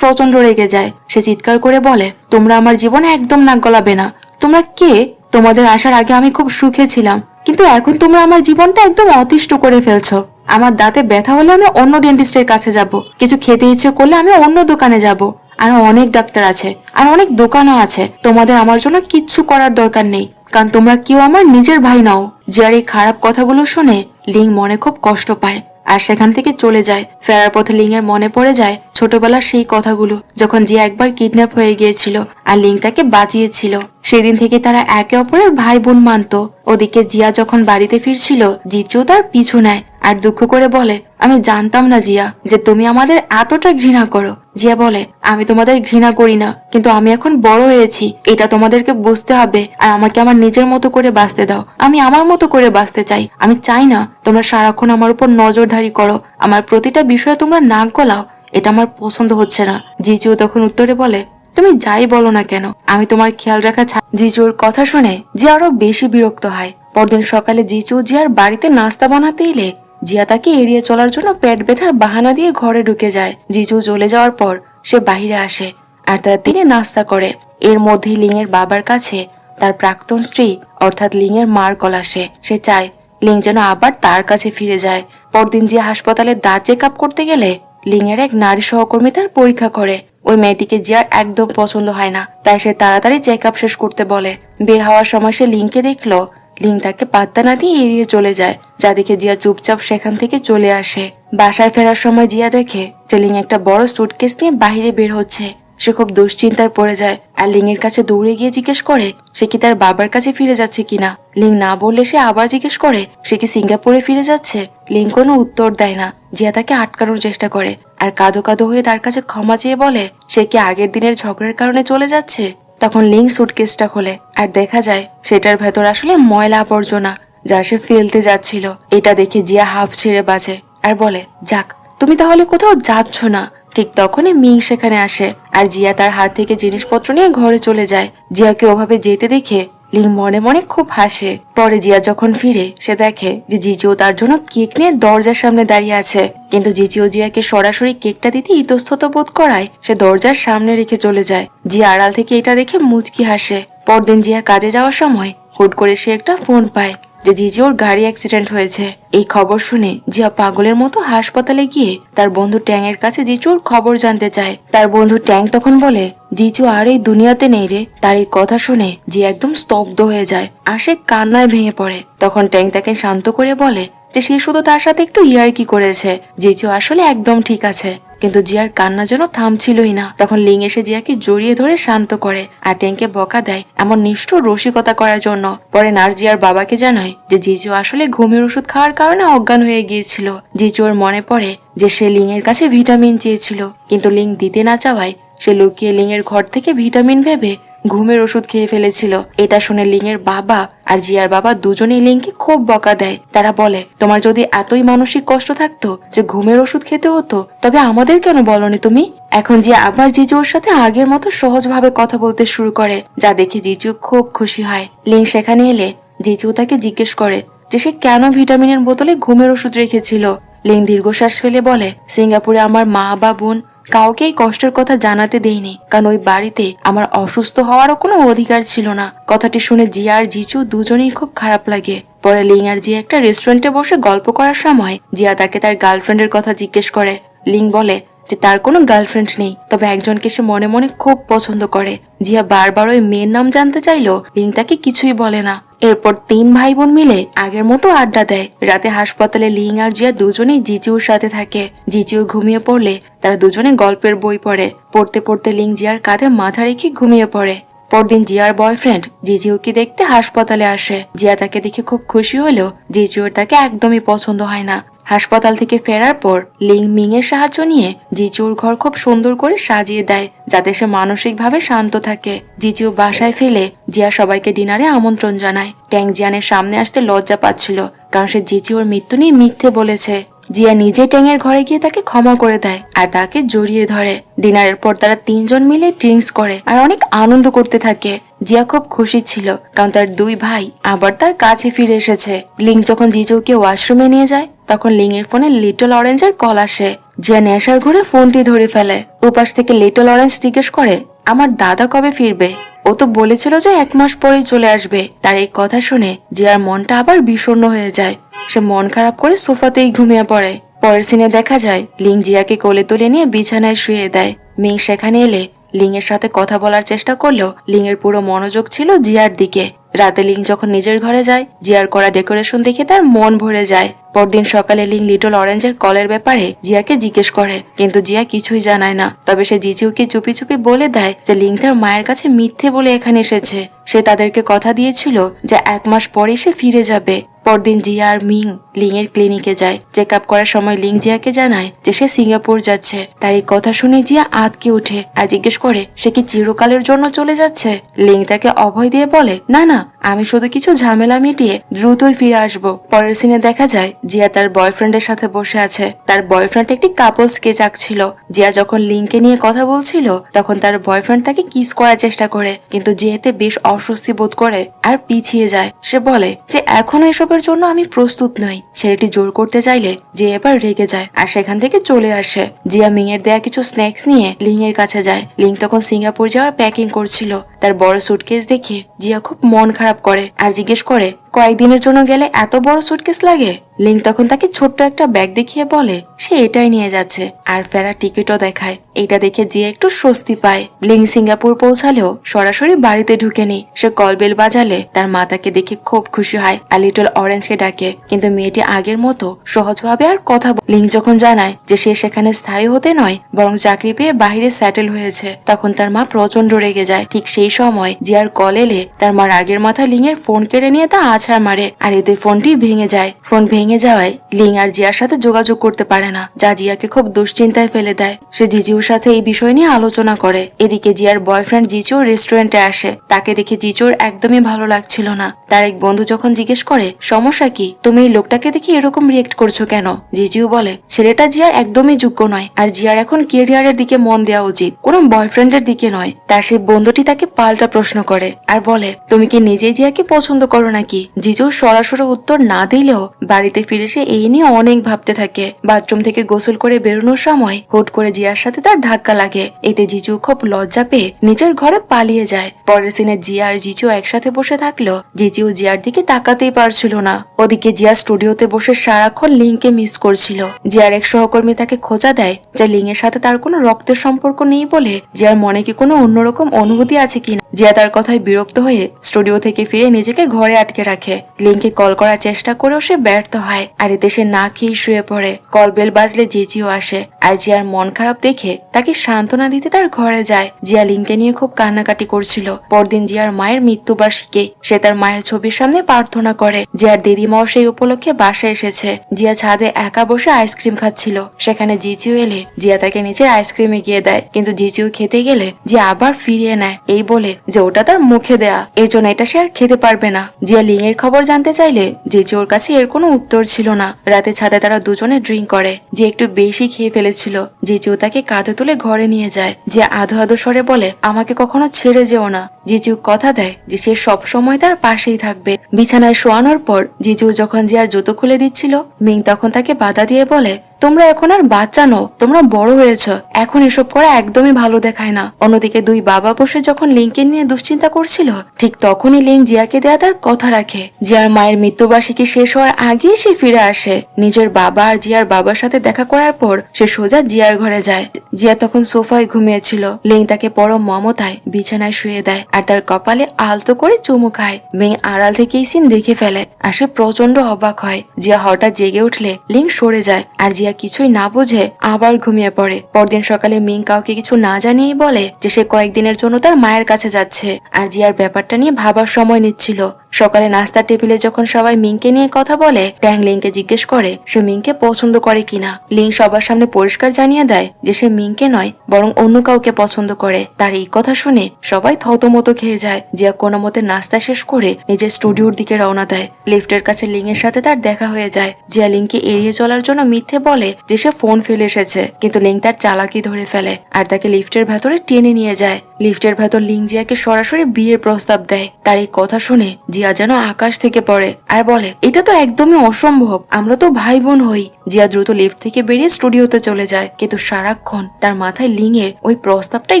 প্রচন্ড রেগে যায়। সে চিৎকার করে বলে তোমরা আমার জীবনে একদম নাক গলাবে না। তোমরা কে? তোমাদের আসার আগে আমি খুব সুখে ছিলাম, কিন্তু এখন তোমরা আমার জীবনটা একদম অতিষ্ঠ করে ফেলছো। আমার দাঁতে ব্যথা হলে আমি অন্য ডেন্টিস্টের কাছে যাব, কিছু খেতে ইচ্ছে করলে আমি অন্য দোকানে যাব। আর অনেক ডাক্তার আছে আর অনেক দোকানও আছে, তোমাদের আমার জন্য কিচ্ছু করার দরকার নেই, কারণ তোমরা কেউ আমার নিজের ভাই নাও। জিয়ার এই খারাপ কথাগুলো শুনে লিং মনে খুব কষ্ট পায় আর সেখান থেকে চলে যায়। ফেরার পথে লিং এর মনে পড়ে যায় ছোটবেলার সেই কথাগুলো, যখন জিয়া একবার কিডন্যাপ হয়ে গিয়েছিল আর লিং তাকে বাঁচিয়েছিল। সেদিন থেকে তারা একে অপরের ভাই বোন মানত। ওদিকে জিয়া যখন বাড়িতে ফিরছিল জিজু তার পিছু নেয় আর দুঃখ করে বলে আমি জানতাম না জিয়া যে তুমি আমাদের এতটা ঘৃণা করো। জিয়া বলে আমি তোমাদের ঘৃণা করি না, কিন্তু আমি এখন বড় হয়েছি, এটা তোমাদেরকে বুঝতে হবে আর আমাকে আমার নিজের মতো করে বাঁচতে দাও। আমি আমার মতো করে বাঁচতে চাই। আমি চাই না তোমরা সারাক্ষণ আমার উপর নজরদারি করো, আমার প্রতিটা বিষয়ে তোমরা নাক গলাও, এটা আমার পছন্দ হচ্ছে না। জিজু তখন উত্তরে বলে তুমি যাই বলো না কেন আমি তোমার খেয়াল রাখা। জিজুর কথা শুনে জিয়া আরো বেশি বিরক্ত হয়। পরদিন সকালে জিজু জিয়ার বাড়িতে নাস্তা বানাতে এলে জিয়া তাকে এড়িয়ে চলার জন্য পেট ব্যথার বাহানা দিয়ে ঘরে ঢুকে যায়। জিজু চলে যাওয়ার পর সে বাইরে আসে আর তারা তিনি নাস্তা করে। এর মধ্যে লিং এর বাবার কাছে তার প্রাক্তন স্ত্রী অর্থাৎ লিং এর মার কল আসে। সে চায় লিং যেন আবার তার কাছে ফিরে যায়। পরদিন জিয়া হাসপাতালে দাঁত চেক আপ করতে গেলে লিং এর এক নারী সহকর্মী তার পরীক্ষা করে। ওই মেয়েটিকে জিয়ার একদম পছন্দ হয় না, তাই সে তাড়াতাড়ি চেক আপ শেষ করতে বলে। বের হওয়ার সময় সে লিংকে দেখলো। লিং তাকে পাত্তা না দিয়ে এড়িয়ে চলে যায়, যা দেখে জিয়া চুপচাপ সেখান থেকে চলে আসে। বাসায় ফেরার সময় জিয়া দেখে যে লিং একটা বড় সুটকেস নিয়ে বাইরে বের হচ্ছে। সে খুব দুশ্চিন্তায় পড়ে যায় আর লিং এর কাছে দৌড়ে গিয়ে জিজ্ঞেস করে সে কি তার বাবার কাছে ফিরে যাচ্ছে কিনা। লিং না বললে সে আবার জিজ্ঞেস করে সে কি সিঙ্গাপুরে ফিরে যাচ্ছে। লিং কোনো উত্তর দেয় না। জিয়া তাকে আটকানোর চেষ্টা করে আর কাঁদো কাঁদো হয়ে তার কাছে ক্ষমা চেয়ে বলে সে কি আগের দিনের ঝগড়ার কারণে চলে যাচ্ছে। তখন লিং সুটকেসটা খোলে আর দেখা যায় সেটার ভেতর আসলে ময়লা আবর্জনা যা সে ফেলতে যাচ্ছিল। এটা দেখে জিয়া হাফ ছেড়ে বাঁচে আর বলে যাক তুমি তাহলে কোথাও যাচ্ছ না, ঠিক তখনই মিং সেখানে আসে আর জিয়া তার হাত থেকে জিনিসপত্র নিয়ে ঘরে চলে যায়। জিয়াকে ওভাবে যেতে দেখে লিং মনে মনে খুব হাসে। পরে জিয়া যখন ফিরে সে দেখে যে জিজিও তার জন্য কেক নিয়ে দরজার সামনে দাঁড়িয়ে আছে, কিন্তু জিজিও জিয়াকে সরাসরি কেকটা দিতে ইতস্তত বোধ করায় সে দরজার সামনে রেখে চলে যায়। জিয়া আড়াল থেকে এটা দেখে মুচকি হাসে। পরদিন জিয়া কাজে যাওয়ার সময় হুট করে সে একটা ফোন পায় যে জিজিওর গাড়ি অ্যাক্সিডেন্ট হয়েছে। এই খবর শুনে জিয়া পাগলের মতো হাসপাতালে গিয়ে তার বন্ধু ট্যাং এর কাছে জিজুর খবর জানতে চায়। তার বন্ধু ট্যাং তখন বলে জিজু আর এই দুনিয়াতে নেই রে। তার এই কথা শুনে জিয়া একদম স্তব্ধ হয়ে যায় আর সে কান্নায় ভেঙে পড়ে। তখন ট্যাং তাকে শান্ত করে বলে যে সে শুধু তার সাথে একটু ইয়ার্কি করেছে, জিজু আসলে একদম ঠিক আছে। কিন্তু জিয়ার কান্না যেন থামছিলই না। তখন লিং এসে জিয়াকে জড়িয়ে ধরে শান্ত করে আর ট্যাংকে বকা দেয় এমন নিষ্ঠুর রসিকতা করার জন্য। পরে নার্স জিয়ার বাবাকে জানায় যে জিজু আসলে ঘুমের ওষুধ খাওয়ার কারণে অজ্ঞান হয়ে গিয়েছিল। জিজুর মনে পড়ে যে সে লিং এর কাছে ভিটামিন চেয়েছিল, কিন্তু লিং দিতে না চাওয়ায় সে লুকিয়ে লিং এর ঘর থেকে ভিটামিন ভেবে ঘুমের ওষুধ খেয়ে ফেলেছিল। এটা শুনে লিং এর বাবা আর জিয়ার বাবা দুজনেই লিংকে খুব বকা দেয়। তারা বলে তোমার যদি এতই মানসিক কষ্ট থাকতো যে ঘুমের ওষুধ খেতে হতো, তবে আমাদের কেন বলনি তুমি? এখন জিয়া আবার জিজুর সাথে আগের মতো সহজভাবে কথা বলতে শুরু করে, যা দেখে জিজু খুব খুশি হয়। লিং সেখানে এলে জিজু তাকে জিজ্ঞেস করে যে সে কেন ভিটামিনের বোতলে ঘুমের ওষুধ রেখেছিল। লিং দীর্ঘশ্বাস ফেলে বলে সিঙ্গাপুরে আমার মা বা বোন কাউকে এই কষ্টের কথা জানাতে দেইনি, কারণ ওই বাড়িতে আমার অসুস্থ হওয়ারও কোনো অধিকার ছিল না। কথাটি শুনে জিয়া আর জিজু দুজনেই খুব খারাপ লাগে। পরে লিং আর জিয়া একটা রেস্টুরেন্টে বসে গল্প করার সময় জিয়া তাকে তার গার্লফ্রেন্ডের কথা জিজ্ঞেস করে। লিং বলে যে তার কোনো গার্লফ্রেন্ড নেই, তবে একজনকে সে মনে মনে খুব পছন্দ করে। জিয়া বারবার ওই মেয়ের নাম জানতে চাইলো, লিং তাকে কিছুই বলে না। এরপর তিন ভাই বোন মিলে আগের মতো আড্ডা দেয়। রাতে হাসপাতালে লিং আর জিয়া দুজনেই জিজুর সাথে থাকে। জিজু ঘুমিয়ে পড়লে তারা দুজনে গল্পের বই পড়ে। পড়তে পড়তে লিং জিয়ার কাঁধে মাথা রেখে ঘুমিয়ে পড়ে। পরদিন জিয়ার বয়ফ্রেন্ড জিজিউকে দেখতে হাসপাতালে আসে। জিয়া তাকে দেখে খুব খুশি হলেও জিজিউর তাকে একদমই পছন্দ হয় না। হাসপাতাল থেকে ফেরার পর লিং মিং এর সাহায্য নিয়ে জিজুর ঘর খুব সুন্দর করে সাজিয়ে দেয়, যাতে সে মানসিকভাবে শান্ত থাকে। জিজু বাসায় ফেলে জিয়া সবাইকে ডিনারে আমন্ত্রণ জানায়। ট্যাং জিয়ানের সামনে আসতে লজ্জা পাচ্ছিল, কারণ সে জিজুর মৃত্যু নিয়ে মিথ্যে বলেছে। জিয়া নিজে ট্যাংয়ের ঘরে গিয়ে তাকে ক্ষমা করে দেয় আর তাকে জড়িয়ে ধরে। ডিনারের পর তারা তিনজন মিলে ড্রিঙ্কস করে আর অনেক আনন্দ করতে থাকে। জিয়া খুব খুশি ছিল, কারণ তার দুই ভাই আবার তার কাছে ফিরে এসেছে। লিং যখন জিজুকে ওয়াশরুমে নিয়ে যায় তখন লিং এর ফোনে লিটল অরেঞ্জের কল আসে। জিয়া নেশার ঘুরে ফোনটি ধরে ফেলে। উপাস থেকে লিটল অরেঞ্জ জিজ্ঞেস করে আমার দাদা কবে ফিরবে? ও তো বলেছিল যে 1 মাস পরেই চলে আসবে। তার এই কথা শুনে জিয়ার মনটা আবার বিষণ্ণ হয়ে যায়। সে মন খারাপ করে সোফাতেই ঘুমিয়ে পড়ে। পরের সিনে দেখা যায় লিং জিয়াকে কোলে তুলে নিয়ে বিছানায় শুয়ে দেয়। মিং সেখানে এলে লিং এর সাথে কথা বলার চেষ্টা করলেও লিং এর পুরো মনোযোগ ছিল জিয়ার দিকে। রাতে লিং যখন নিজের ঘরে যায় জিয়ার করা ডেকোরেশন দেখে তার মন ভরে যায়। পরদিন সকালে লিং লিটল অরেঞ্জের কলের ব্যাপারে জিয়াকে জিজ্ঞেস করে, কিন্তু জিয়া কিছুই জানায় না। তবে সে জিজুকে চুপি চুপি বলে দেয় যে লিং তার মায়ের কাছে মিথ্যে বলে এখানে এসেছে। সে তাদেরকে কথা দিয়েছিল যে 1 মাস পরে সে ফিরে যাবে। পরদিন জিয়া আর মিং লিং এর ক্লিনিকে যায়। চেক আপ করার সময় লিং জিয়াকে জানায় যে সে সিঙ্গাপুর যাচ্ছে। তার এই কথা শুনে জিয়া আঁতকে ওঠে আর জিজ্ঞেস করে সে কি চিরকালের জন্য চলে যাচ্ছে। লিং তাকে অভয় দিয়ে বলে না না, আমি শুধু কিছু ঝামেলা মিটিয়ে দ্রুতই ফিরে আসবো। পরের সিনে দেখা যায় জিয়া তার বয়ফ্রেন্ডের সাথে বসে আছে। তার বয়ফ্রেন্ড একটি কাপল স্কেচ আঁকছিল। জিয়া যখন লিংকে নিয়ে কথা বলছিল তখন তার বয়ফ্রেন্ড তাকে কিস করার চেষ্টা করে, কিন্তু জিয়াতে বেশ অস্বস্তি বোধ করে আর পিছিয়ে যায়। সে বলে যে এখনো এসবের জন্য আমি প্রস্তুত নই। ছেলেটি জোর করতে চাইলে যে এবার রেগে যায় আর সেখান থেকে চলে আসে। জিয়া মিং এর দেয়া কিছু স্ন্যাক্স নিয়ে লিং এর কাছে যায়। লিং তখন সিঙ্গাপুর যাওয়ার প্যাকিং করছিল। তার বড় সুটকেস দেখে জিয়া খুব মন খারাপ করে আর জিজ্ঞেস করে কয়েকদিনের জন্য গেলে এত বড় সুটকেস লাগে? লিং তখন তাকে ছোট্ট একটা ব্যাগ দেখিয়ে বলে সে এটাই নিয়ে যাচ্ছে আর ফেরার টিকিটও দেখায়। এটা দেখে জিয়া একটু স্বস্তি পায়। লিং সিঙ্গাপুর পৌঁছালেও সরাসরি বাড়িতে ঢুকেনি। সে কলবেল বাজালে তার মা তাকে দেখে খুব খুশি হয় আর লিটল অরেঞ্জকে ডাকে, কিন্তু মেয়েটি আগের মতো সহজভাবে আর কথা লিং যখন জানায় যে সে সেখানে স্থায়ী হতে নয় বরং চাকরি পেয়ে বাইরে সেটেল হয়েছে, তখন তার মা প্রচন্ড রেগে যায়। ঠিক সেই সময় জিয়ার কল এলে তার মা রাগের মাথা লিং এর ফোন কেড়ে নিয়ে তা আছাড় মারে আর এতে ফোনটি ভেঙে যায়। ফোন ভেঙে ভেঙে যাওয়ায় লিং আর জিয়ার সাথে যোগাযোগ করতে পারে না, যা জিয়াকে খুব দুশ্চিন্তায় ফেলে দেয়। সে জিজুর সাথে এই বিষয় নিয়ে আলোচনা করে। এদিকে জিয়ার বয়ফ্রেন্ড জিজু রেস্টুরেন্টে আসে। তাকে দেখে জিজুর একদমই ভালো লাগছিল না। তার এক বন্ধু যখন জিজ্ঞেস করে সমস্যা কি, তুমি এই লোকটাকে দেখে এরকম রিয়েক্ট করছো কেন, জিজিও বলে ছেলেটা জিয়ার একদমই যোগ্য নয়, আর জিয়ার এখন কেরিয়ারের দিকে মন দেওয়া উচিত, কোনো বয়ফ্রেন্ডের দিকে নয়। তার সেই বন্ধুটি তাকে পাল্টা প্রশ্ন করে আর বলে তুমি কি নিজেই জিয়াকে পছন্দ করো নাকি। জিজুর সরাসরি উত্তর না দিলেও বাড়িতে ফিরে সে এই নিয়ে অনেক ভাবতে থাকে। বাথরুম থেকে গোসল করে বেরোনোর সময় হুট করে জিয়ার সাথে তার ধাক্কা লাগে। এতে জিজু খুব লজ্জা পেয়ে নিজের ঘরে পালিয়ে যায়। পরের সিনে জিয়া আর জিজু একসাথে বসে থাকলো। জিজিও জিয়ার দিকে তাকাতেই পারছিল না। ওদিকে জিয়া স্টুডিওতে বসে সারাক্ষণ লিংকে মিস করছিল। জিয়ার এক সহকর্মী তাকে খোঁজা দেয় যে লিং এর সাথে তার কোনো রক্তের সম্পর্ক নেই বলে জিয়ার মনে কি কোনো অন্যরকম অনুভূতি আছে কিনা। জিয়া তার কথায় বিরক্ত হয়ে স্টুডিও থেকে ফিরে নিজেকে ঘরে আটকে রাখে। লিংকে কল করার চেষ্টা করেও সে ব্যর্থ হয়, আর এতে সে না খেয়ে শুয়ে পড়ে। কল বেল বাজলে জিজিও আসে, আর জিয়ার মন খারাপ দেখে তাকে সান্ত্বনা দিতে তার ঘরে যায়। জিয়া লিংকে নিয়ে খুব কান্নাকাটি করছিল। পরদিন জিয়ার মায়ের মৃত্যুবার্ষিকী। সে তার মায়ের ছবির সামনে প্রার্থনা করে। জিয়ার দিদিমাও সেই উপলক্ষে বাসায় এসেছে। জিয়া ছাদে একা বসে আইসক্রিম খাচ্ছিল। সেখানে জিজিও এলে জিয়া তাকে নিচের আইসক্রিম এগিয়ে দেয়, কিন্তু জিজিও খেতে গেলে জিয়া আবার ফিরিয়ে নেয়, এই বলে যে ওটা তার মুখে দেয়া, এর জন্য এটা সে আর খেতে পারবে না। জিয়া লিং এর খবর জানতে চাইলে জিজি ওর কাছে এর কোনো উত্তর ছিল না। রাতে ছাদে তারা দুজনে ড্রিঙ্ক করে। যে একটু বেশি খেয়ে ফেলেছিল। জিজিও তাকে কাঁধে তুলে ঘরে নিয়ে যায়। জিয়া আধো আধো স্বরে বলে আমাকে কখনো ছেড়ে যেও না। জিজু কথা দেয় যে সে সব সময় তার পাশেই থাকবে। বিছানায় শোয়ানোর পর জিজু যখন জিয়ার জুতো খুলে দিচ্ছিল, মিং তখন তাকে বাধা দিয়ে বলে তোমরা এখন আর বাচ্চা নও, তোমরা বড় হয়েছ, এখন এসব করা একদমই ভালো দেখায় না। অন্যদিকে দুই বাবা বসে যখন লিংকে নিয়ে দুশ্চিন্তা করছিল, ঠিক তখনই লিং জিয়াকে দেয়া তার কথা রাখে। জিয়ার মায়ের মৃত্যুবার্ষিকী শেষ হওয়ার আগেই সে ফিরে আসে। নিজের বাবা আর জিয়ার বাবার সাথে দেখা করার পর সে সোজা জিয়ার ঘরে যায়। জিয়া তখন সোফায় ঘুমিয়েছিল। লিং তাকে পরম মমতায় বিছানায় শুয়ে দেয় আর তার কপালে আলতো করে চুমু খায়। মিং আড়াল থেকে এই সিন দেখে ফেলে আর সে প্রচন্ড অবাক হয়। জিয়া হঠাৎ জেগে উঠলে লিং সরে যায় আর জিয়া কিছুই না বুঝে আবার ঘুমিয়ে পড়ে। পরদিন সকালে মিং কাউকে কিছু না জানিয়েই বলে যে সে কয়েকদিনের জন্য তার মায়ের কাছে যাচ্ছে, আর জিয়ার ব্যাপারটা নিয়ে ভাবার সময় নিচ্ছিল। সকালে নাস্তার টেবিলে যখন সবাই মিংকে নিয়ে কথা বলে, ট্যাং লিংকে জিজ্ঞেস করে সে মিংকে পছন্দ করে কিনা। লিং সবার সামনে পরিষ্কার জানিয়ে দেয় যে সে মিংকে নয় বরং অন্য কাউকে পছন্দ করে। তার এই কথা শুনে সবাই থতমত খেয়ে যায়। জিয়া কোনো মতে নাস্তা শেষ করে নিজের স্টুডিওর দিকে রওনা দেয়। লিফটের কাছে লিং এর সাথে তার দেখা হয়ে যায়। জিয়া লিংকে এড়িয়ে চলার জন্য মিথ্যে বলে যে সে ফোন ফেলে এসেছে, কিন্তু লিং তার চালাকি ধরে ফেলে আর তাকে লিফটের ভেতরে টেনে নিয়ে যায়। লিফটের ভেতর লিং জিয়াকে সরাসরি বিয়ের প্রস্তাব দেয়। তার এই কথা শুনে জিয়া যেন আকাশ থেকে পড়ে আর বলে এটা তো একদমই অসম্ভব, আমরা তো ভাই বোন হই। জিয়া দ্রুত লিফট থেকে বেরিয়ে স্টুডিওতে চলে যায়, কিন্তু সারাক্ষণ তার মাথায় লিং এর ওই প্রস্তাবটাই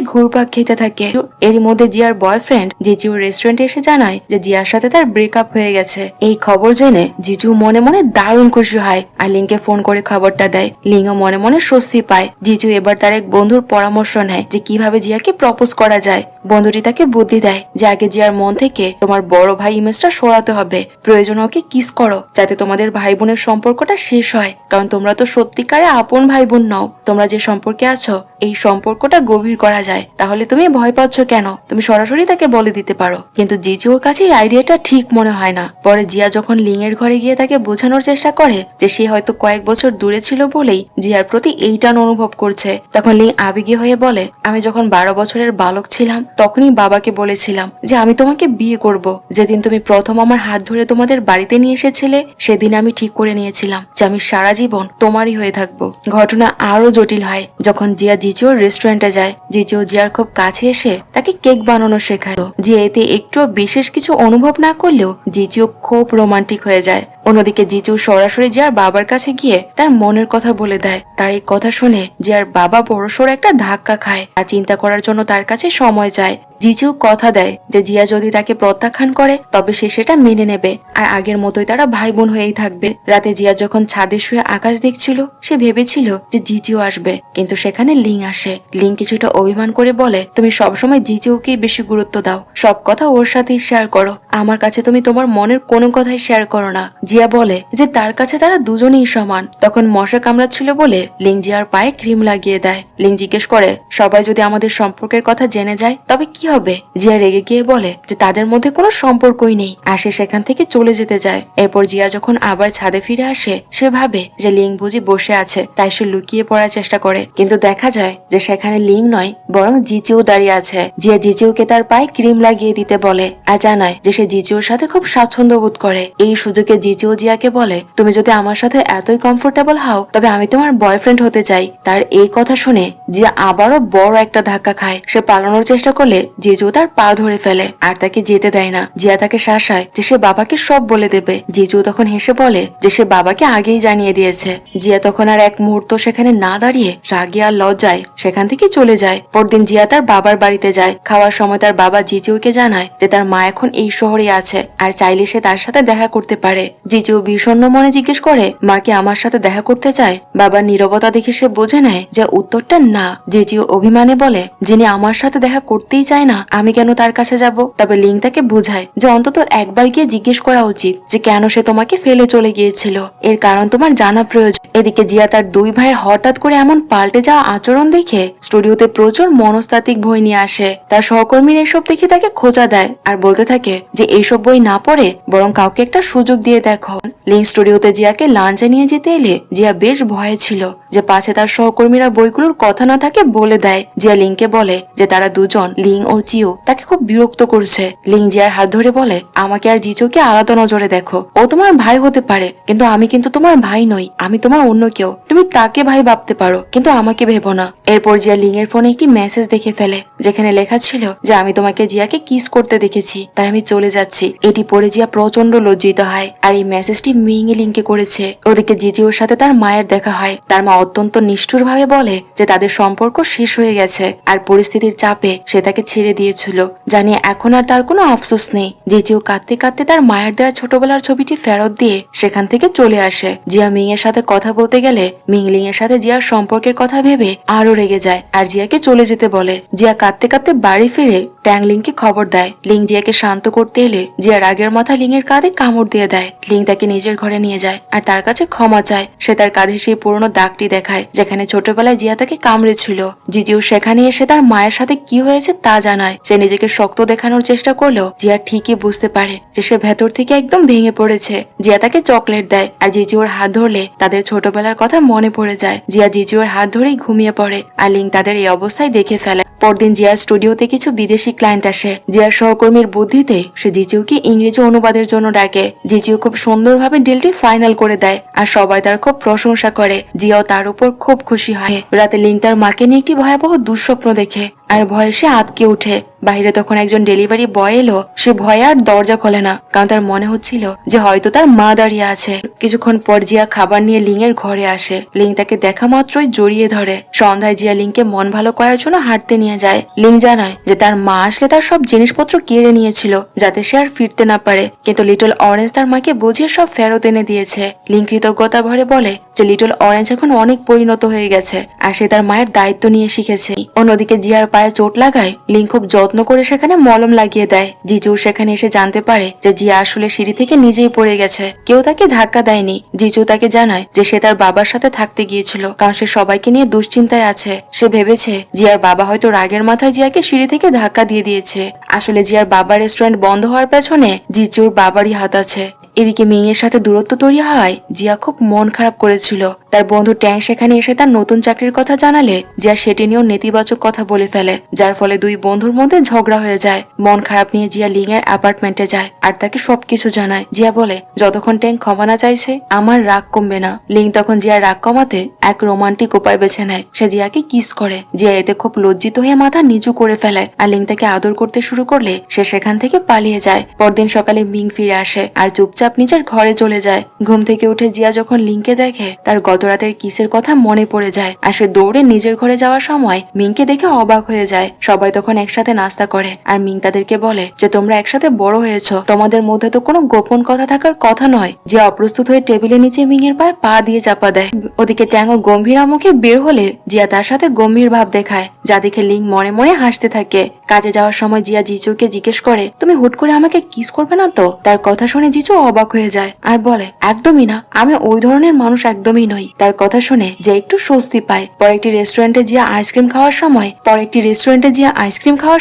ঘুরপাক খেতে থাকে। এর মধ্যে জিয়ার বয়ফ্রেন্ড জিজু রেস্টুরেন্টে এসে জানায় যে জিয়ার সাথে তার ব্রেকআপ হয়ে গেছে। এই খবর জেনে জিজু মনে মনে দারুণ খুশি হয় আর লিংকে ফোন করে খবরটা দেয়। লিংও মনে মনে স্বস্তি পায়। জিজু এবার তার এক বন্ধুর পরামর্শ নেয় যে কিভাবে জিয়াকে প্রপোজ করা যায়। বন্ধুটি তাকে বুদ্ধি দেয় যে আগে জিয়ার মন থেকে তোমার বড় ভাই ইমেজটা সরাতে হবে, প্রয়োজন ওকে কিস করো যাতে তোমাদের ভাই বোনের সম্পর্কটা শেষ হয়, কারণ তোমরা তো সত্যিকারে আপন ভাই বোন নও। তোমরা যে সম্পর্কে আছো এই সম্পর্কটা গভীর করা যায়। তাহলে তুমি ভয় পাচ্ছ কেন, তুমি সরাসরি তাকে বলে দিতে পারো। কিন্তু জিজু ওর কাছে এই আইডিয়াটা ঠিক মনে হয় না। পরে জিয়া যখন লিং এর ঘরে গিয়ে তাকে বোঝানোর চেষ্টা করে যে সে হয়তো কয়েক বছর দূরে ছিল বলেই জিয়ার প্রতি এই টান অনুভব করছে, তখন লিং আবেগী হয়ে বলে আমি যখন 12 বছরের বালক ছিলাম তখনই বাবাকে বলেছিলাম যে আমি তোমাকে বিয়ে করব। যেদিন তুমি প্রথম আমার হাত ধরে তোমাদের বাড়িতে নিয়ে এসেছিলে সেদিন আমি ঠিক করে নিয়েছিলাম যে আমি সারা জীবন তোমারই হয়ে থাকবো। ঘটনা আরো জটিল হয় যখন জিয়া জিজিওর রেস্টুরেন্টে যায়। জিজিও জিয়ার খুব কাছে এসে তাকে কেক বানানো শেখায়। জিয়া এতে একটুও বিশেষ কিছু অনুভব না করলেও জিজিও খুব রোমান্টিক হয়ে যায়। অন্যদিকে জিজু সরাসরি জিয়ার বাবার কাছে গিয়ে তার মনের কথা বলে দেয়। তার এই কথা শুনে জিয়ার বাবা বড়সড় একটা ধাক্কা খায় আর চিন্তা করার জন্য তার কাছে সময় চায়। জিজু কথা দেয় যে জিয়া যদি তাকে প্রত্যাখ্যান করে তবে সে সেটা মেনে নেবে আর আগের মতোই তারা ভাই বোন হয়েই থাকবে। রাতে জিয়া যখন ছাদে শুয়ে আকাশ দেখছিল সে ভেবেছিল যে জিজিও আসবে, কিন্তু সেখানে লিং আসে। লিং কিছুটা অভিমান করে বলে তুমি সবসময় জিজিওকেই বেশি গুরুত্ব দাও, সব কথা ওর সাথেই শেয়ার করো, আমার কাছে তুমি তোমার মনের কোনো কথাই শেয়ার করো না। জিয়া বলে যে তার কাছে তারা দুজনেই সমান। তখন মশা কামড়াচ্ছিল বলে লিং জিয়ার পায়ে ক্রিম লাগিয়ে দেয়। লিং জিজ্ঞেস করে সবাই যদি আমাদের সম্পর্কের কথা জেনে যায় তবে কি হবে। জিয়া রেগে গিয়ে বলে যে তাদের মধ্যে কোনো সম্পর্কই নেই আর সে সেখান থেকে চলে যেতে যায়। এরপর জিয়া যখন আবার ছাদে ফিরে আসে সে ভাবে যে লিং বুঝি বসে আছে, তাই সে লুকিয়ে পড়ার চেষ্টা করে, কিন্তু দেখা যায় যে সেখানে লিং নয় বরং জিচিও দাঁড়িয়ে আছে। জিয়া জিচিওকে তার পায়ে ক্রিম লাগিয়ে দিতে বলে আর জানায় যে সে জিচিওর সাথে খুব স্বাচ্ছন্দ্য বোধ করে। এই সুযোগে জিচিও জিয়াকে বলে তুমি যদি আমার সাথে এতই কমফোর্টেবল হও তবে আমি তোমার বয়ফ্রেন্ড হতে চাই। তার এই কথা শুনে জিয়া আবারও বড় একটা ধাক্কা খায়। সে পালানোর চেষ্টা করলে জিজু তার পা ধরে ফেলে আর তাকে যেতে দেয় না। জিয়া তাকে শাসায় যে সে বাবাকে সব বলে দেবে। জিজু তখন হেসে বলে যে সে বাবাকে আগেই জানিয়ে দিয়েছে। জিয়া তখন আর এক মুহূর্ত সেখানে না দাঁড়িয়ে রাগে আর লজ্জায় সেখান থেকে চলে যায়। পরদিন জিয়া তার বাবার বাড়িতে যায়। খাওয়ার সময় তার বাবা জিজুকে জানায় যে তার মা এখন এই শহরে আছে আর চাইলে সে তার সাথে দেখা করতে পারে। জিজু বিষণ্ণ মনে জিজ্ঞেস করে মা কি আমার সাথে দেখা করতে চায়? বাবার নীরবতা দেখে সে বুঝে নেয় যে উত্তরটা না। জিজু অভিমানে বলে যিনি আমার সাথে দেখা করতেই চায় না আমি কেন তার কাছে যাব? তবে লিং তাকে বোঝায় যে অন্তত একবার গিয়ে জিজ্ঞেস করা উচিত যে কেন সে তোমাকে ফেলে চলে গিয়েছিল, এর কারণ তোমার জানা প্রয়োজন। এদিকে জিয়া তার দুই ভাইয়ের হঠাৎ করে এমন পাল্টে যাওয়া আচরণ দেখে স্টুডিওতে প্রচুর মনস্তাত্ত্বিক বই নিয়ে আসে। তার সহকর্মীরা এসব দেখে তাকে খোঁচা দেয় আর বলতে থাকে যে এইসব বই না পড়ে বরং কাউকে একটা সুযোগ দিয়ে দেখো। লিং স্টুডিওতে জিয়াকে লাঞ্চে নিয়ে যেতে এলে জিয়া বেশ ভয়ে ছিল যে পাছে তার সহকর্মীরা বইগুলোর কথা না থাকে বলে দেয়। জিয়া লিংকে বলে যে তারা দুজন লিং ও চিও তাকে খুব বিরক্ত করছে। লিং জিয়ার হাত ধরে বলে আমাকে আর জিচুকে আলাদা নজরে দেখো, ও তোমার ভাই হতে পারে কিন্তু আমি কিন্তু তোমার ভাই নই, আমি তোমার অন্য কেউ। তুমি তাকে ভাই ভাবতে পারো কিন্তু আমাকে ভেবো না। এরপর জিয়া লিং এর ফোনে একটি মেসেজ দেখে ফেলে যেখানে লেখা ছিল যে আমি তোমাকে জিয়াকে কিস করতে দেখেছি তাই আমি চলে যাচ্ছি। এটি পড়ে জিয়া প্রচন্ড লজ্জিত হয় আর এই মেসেজটি মিং লিংকে করেছে। ওদিকে জিজিওর সাথে তার মায়ের দেখা হয়। তার মা অত্যন্ত নিষ্ঠুর ভাবে বলে যে তাদের সম্পর্ক শেষ হয়ে গেছে আর পরিস্থিতির চাপে সে তাকে ছেড়ে দিয়েছিল, জানিয়ে এখন আর তার কোনো আফসোস নেই। জিজিও কাঁদতে কাঁদতে তার মায়ের দেওয়া ছোটবেলার ছবিটি ফেরত দিয়ে সেখান থেকে চলে আসে। জিয়া মিং এর সাথে কথা বলতে গেলে মিং লিং এর সাথে জিয়ার সম্পর্কের কথা ভেবে আরো রেগে যায় আর জিয়াকে চলে যেতে বলে। জিয়া কাঁদতে কাঁদতে বাড়ি ফিরে ট্যাং লিংকে খবর দেয়। লিং জিয়াকে শান্ত করতে এলে জিয়া রাগের মাথা লিং এর কাঁধে কামড় দিয়ে দেয়। লিং তাকে নিজের ঘরে নিয়ে যায় আর তার কাছে ক্ষমা চায়। সে তার কাঁধে সেই পুরনো দাগটি দেখায় যেখানে ছোটবেলায় জিয়া তাকে কামড়েছিল। জিজিও সেখানে এসে তার মায়ের সাথে কি হয়েছে তা জানায়। সে নিজেকে শক্ত দেখানোর চেষ্টা করলেও জিয়া ঠিকই বুঝতে পারে যে সে ভেতর থেকে একদম ভেঙে পড়েছে। জিয়া তাকে চকলেট দেয় আর জিজিওর হাত ধরলে তাদের ছোটবেলার কথা মনে পড়ে যায়। জিয়া জিজিওর হাত ধরেই ঘুমিয়ে পড়ে আর লিং তাদের এই অবস্থায় দেখে ফেলে। পরদিন জিয়ার স্টুডিওতে কিছু বিদেশি ক্লায়েন্ট আসে। জিয়ার সহকর্মীর বুদ্ধিতে সে জিজিওকে ইংরেজি অনুবাদের জন্য ডাকে। জিজিও খুব সুন্দরভাবে ডিলটি ফাইনাল করে দেয় আর সবাই তার খুব প্রশংসা করে। জিয়াও তার উপর খুব খুশি হয়। রাতে লিং তার মাকে নিয়ে একটি ভয়াবহ দুঃস্বপ্ন দেখে আর ভয়ে সে আতকে ওঠে। বাইরে তখন একজন ডেলিভারি বয় এলো। সে ভয়ে আর দরজা খোলে না কারণ তার মনে হচ্ছিল যে হয়তো তার মা দাঁড়িয়ে আছে। কিছুক্ষণ পর জিয়া খাবার নিয়ে লিং এর ঘরে আসে। লিং তাকে দেখা মাত্রই জড়িয়ে ধরে। সন্ধ্যায় জিয়া লিংকে মন ভালো করার জন্য হাঁটতে নিয়ে যায়। লিং জানায় যে তার মা আসলে তার সব জিনিসপত্র কেড়ে নিয়েছিল যাতে সে আর ফিরতে না পারে, কিন্তু লিটল অরেঞ্জ তার মাকে বুঝিয়ে সব ফেরত এনে দিয়েছে। লিং কৃতজ্ঞতা ভরে বলে যে লিটল অরেঞ্জ এখন অনেক পরিণত হয়ে গেছে আর সে তার মায়ের দায়িত্ব নিয়ে শিখেছে। অন্যদিকে জিয়ার পায়ে চোট লাগায় লিং খুব যত্ন করে সেখানে মলম লাগিয়ে দেয়। জিজু সেখানে এসে জানতে পারে যে জিয়া আসলে সিঁড়ি থেকে নিজেই পড়ে গেছে, কেউ তাকে ধাক্কা দেয়নি। জিজু তাকে জানায় যে সে তার বাবার সাথে থাকতে গিয়েছিল কারণ সে সবাইকে নিয়ে দুশ্চিন্তায় আছে। সে ভেবেছে জিয়ার বাবা হয়তো রাগের মাথায় জিয়াকে সিঁড়ি থেকে ধাক্কা দিয়ে দিয়েছে। আসলে জিয়ার বাবার রেস্টুরেন্ট বন্ধ হওয়ার পেছনে জিজুর বাবারই হাত আছে। এদিকে মেয়ের সাথে দূরত্ব তৈরি হওয়ায় জিয়া খুব মন খারাপ করেছিল। তার বন্ধু ট্যাং সেখানে এসে তার নতুন চাকরির কথা জানালে জিয়া সেটি নিয়েও নেতিবাচক কথা বলে ফেলে, যার ফলে দুই বন্ধুর মধ্যে ঝগড়া হয়ে যায়। মন খারাপ নিয়ে জিয়া লিং এর অ্যাপার্টমেন্টে যায় আর তাকে সবকিছু জানায়। জিয়া বলে যতক্ষণ ট্যাং ক্ষমা না চাইছে আমার রাগ কমবে না। লিং তখন জিয়ার রাগ কমাতে এক রোমান্টিক উপায় বেছে নেয়। সে জিয়াকে কিস করে। জিয়া এতে খুব লজ্জিত হয়ে মাথা নিচু করে ফেলে আর লিং তাকে আদর করতে শুরু করলে সে সেখান থেকে পালিয়ে যায়। পরদিন সকালে মিং ফিরে আসে আর চুপচাপ নিজের ঘরে চলে যায়। ঘুম থেকে উঠে জিয়া যখন লিংকে দেখে তার গত রাতের কিসের কথা মনে পড়ে যায় আর সে দৌড়ে নিজের ঘরে যাওয়ার সময় মিংকে দেখে অবাক হয়ে যায়। সবাই তখন একসাথে নাস্তা করে আর মিং তাদেরকে বলে যে তোমরা একসাথে বড় হয়েছো, তোমাদের মধ্যে তো কোনো গোপন কথা থাকার কথা নয়। জিয়া অপ্রস্তুত হয়ে টেবিলের নিচে মিং এর পায়ে পা দিয়ে চাপা দেয়। ওদিকে ট্যাঙ্গো গম্ভীর মুখে বের হলে জিয়া তার সাথে গম্ভীর ভাব দেখায়, যা দেখে লিং মনে মনে হাসতে থাকে। কাজে যাওয়ার সময় জিয়া জিজুকে জিজ্ঞেস করে তুমি হুট করে আমাকে কিস করবে না তো? তার কথা শুনে জিজু অবাক হয়ে যায় আর বলে একদমই না, আমি ওই ধরনের মানুষ একদমই নই। তার কথা শুনে যে একটু স্বস্তি পায়। পর একটি রেস্টুরেন্টে জিয়া আইসক্রিম খাওয়ার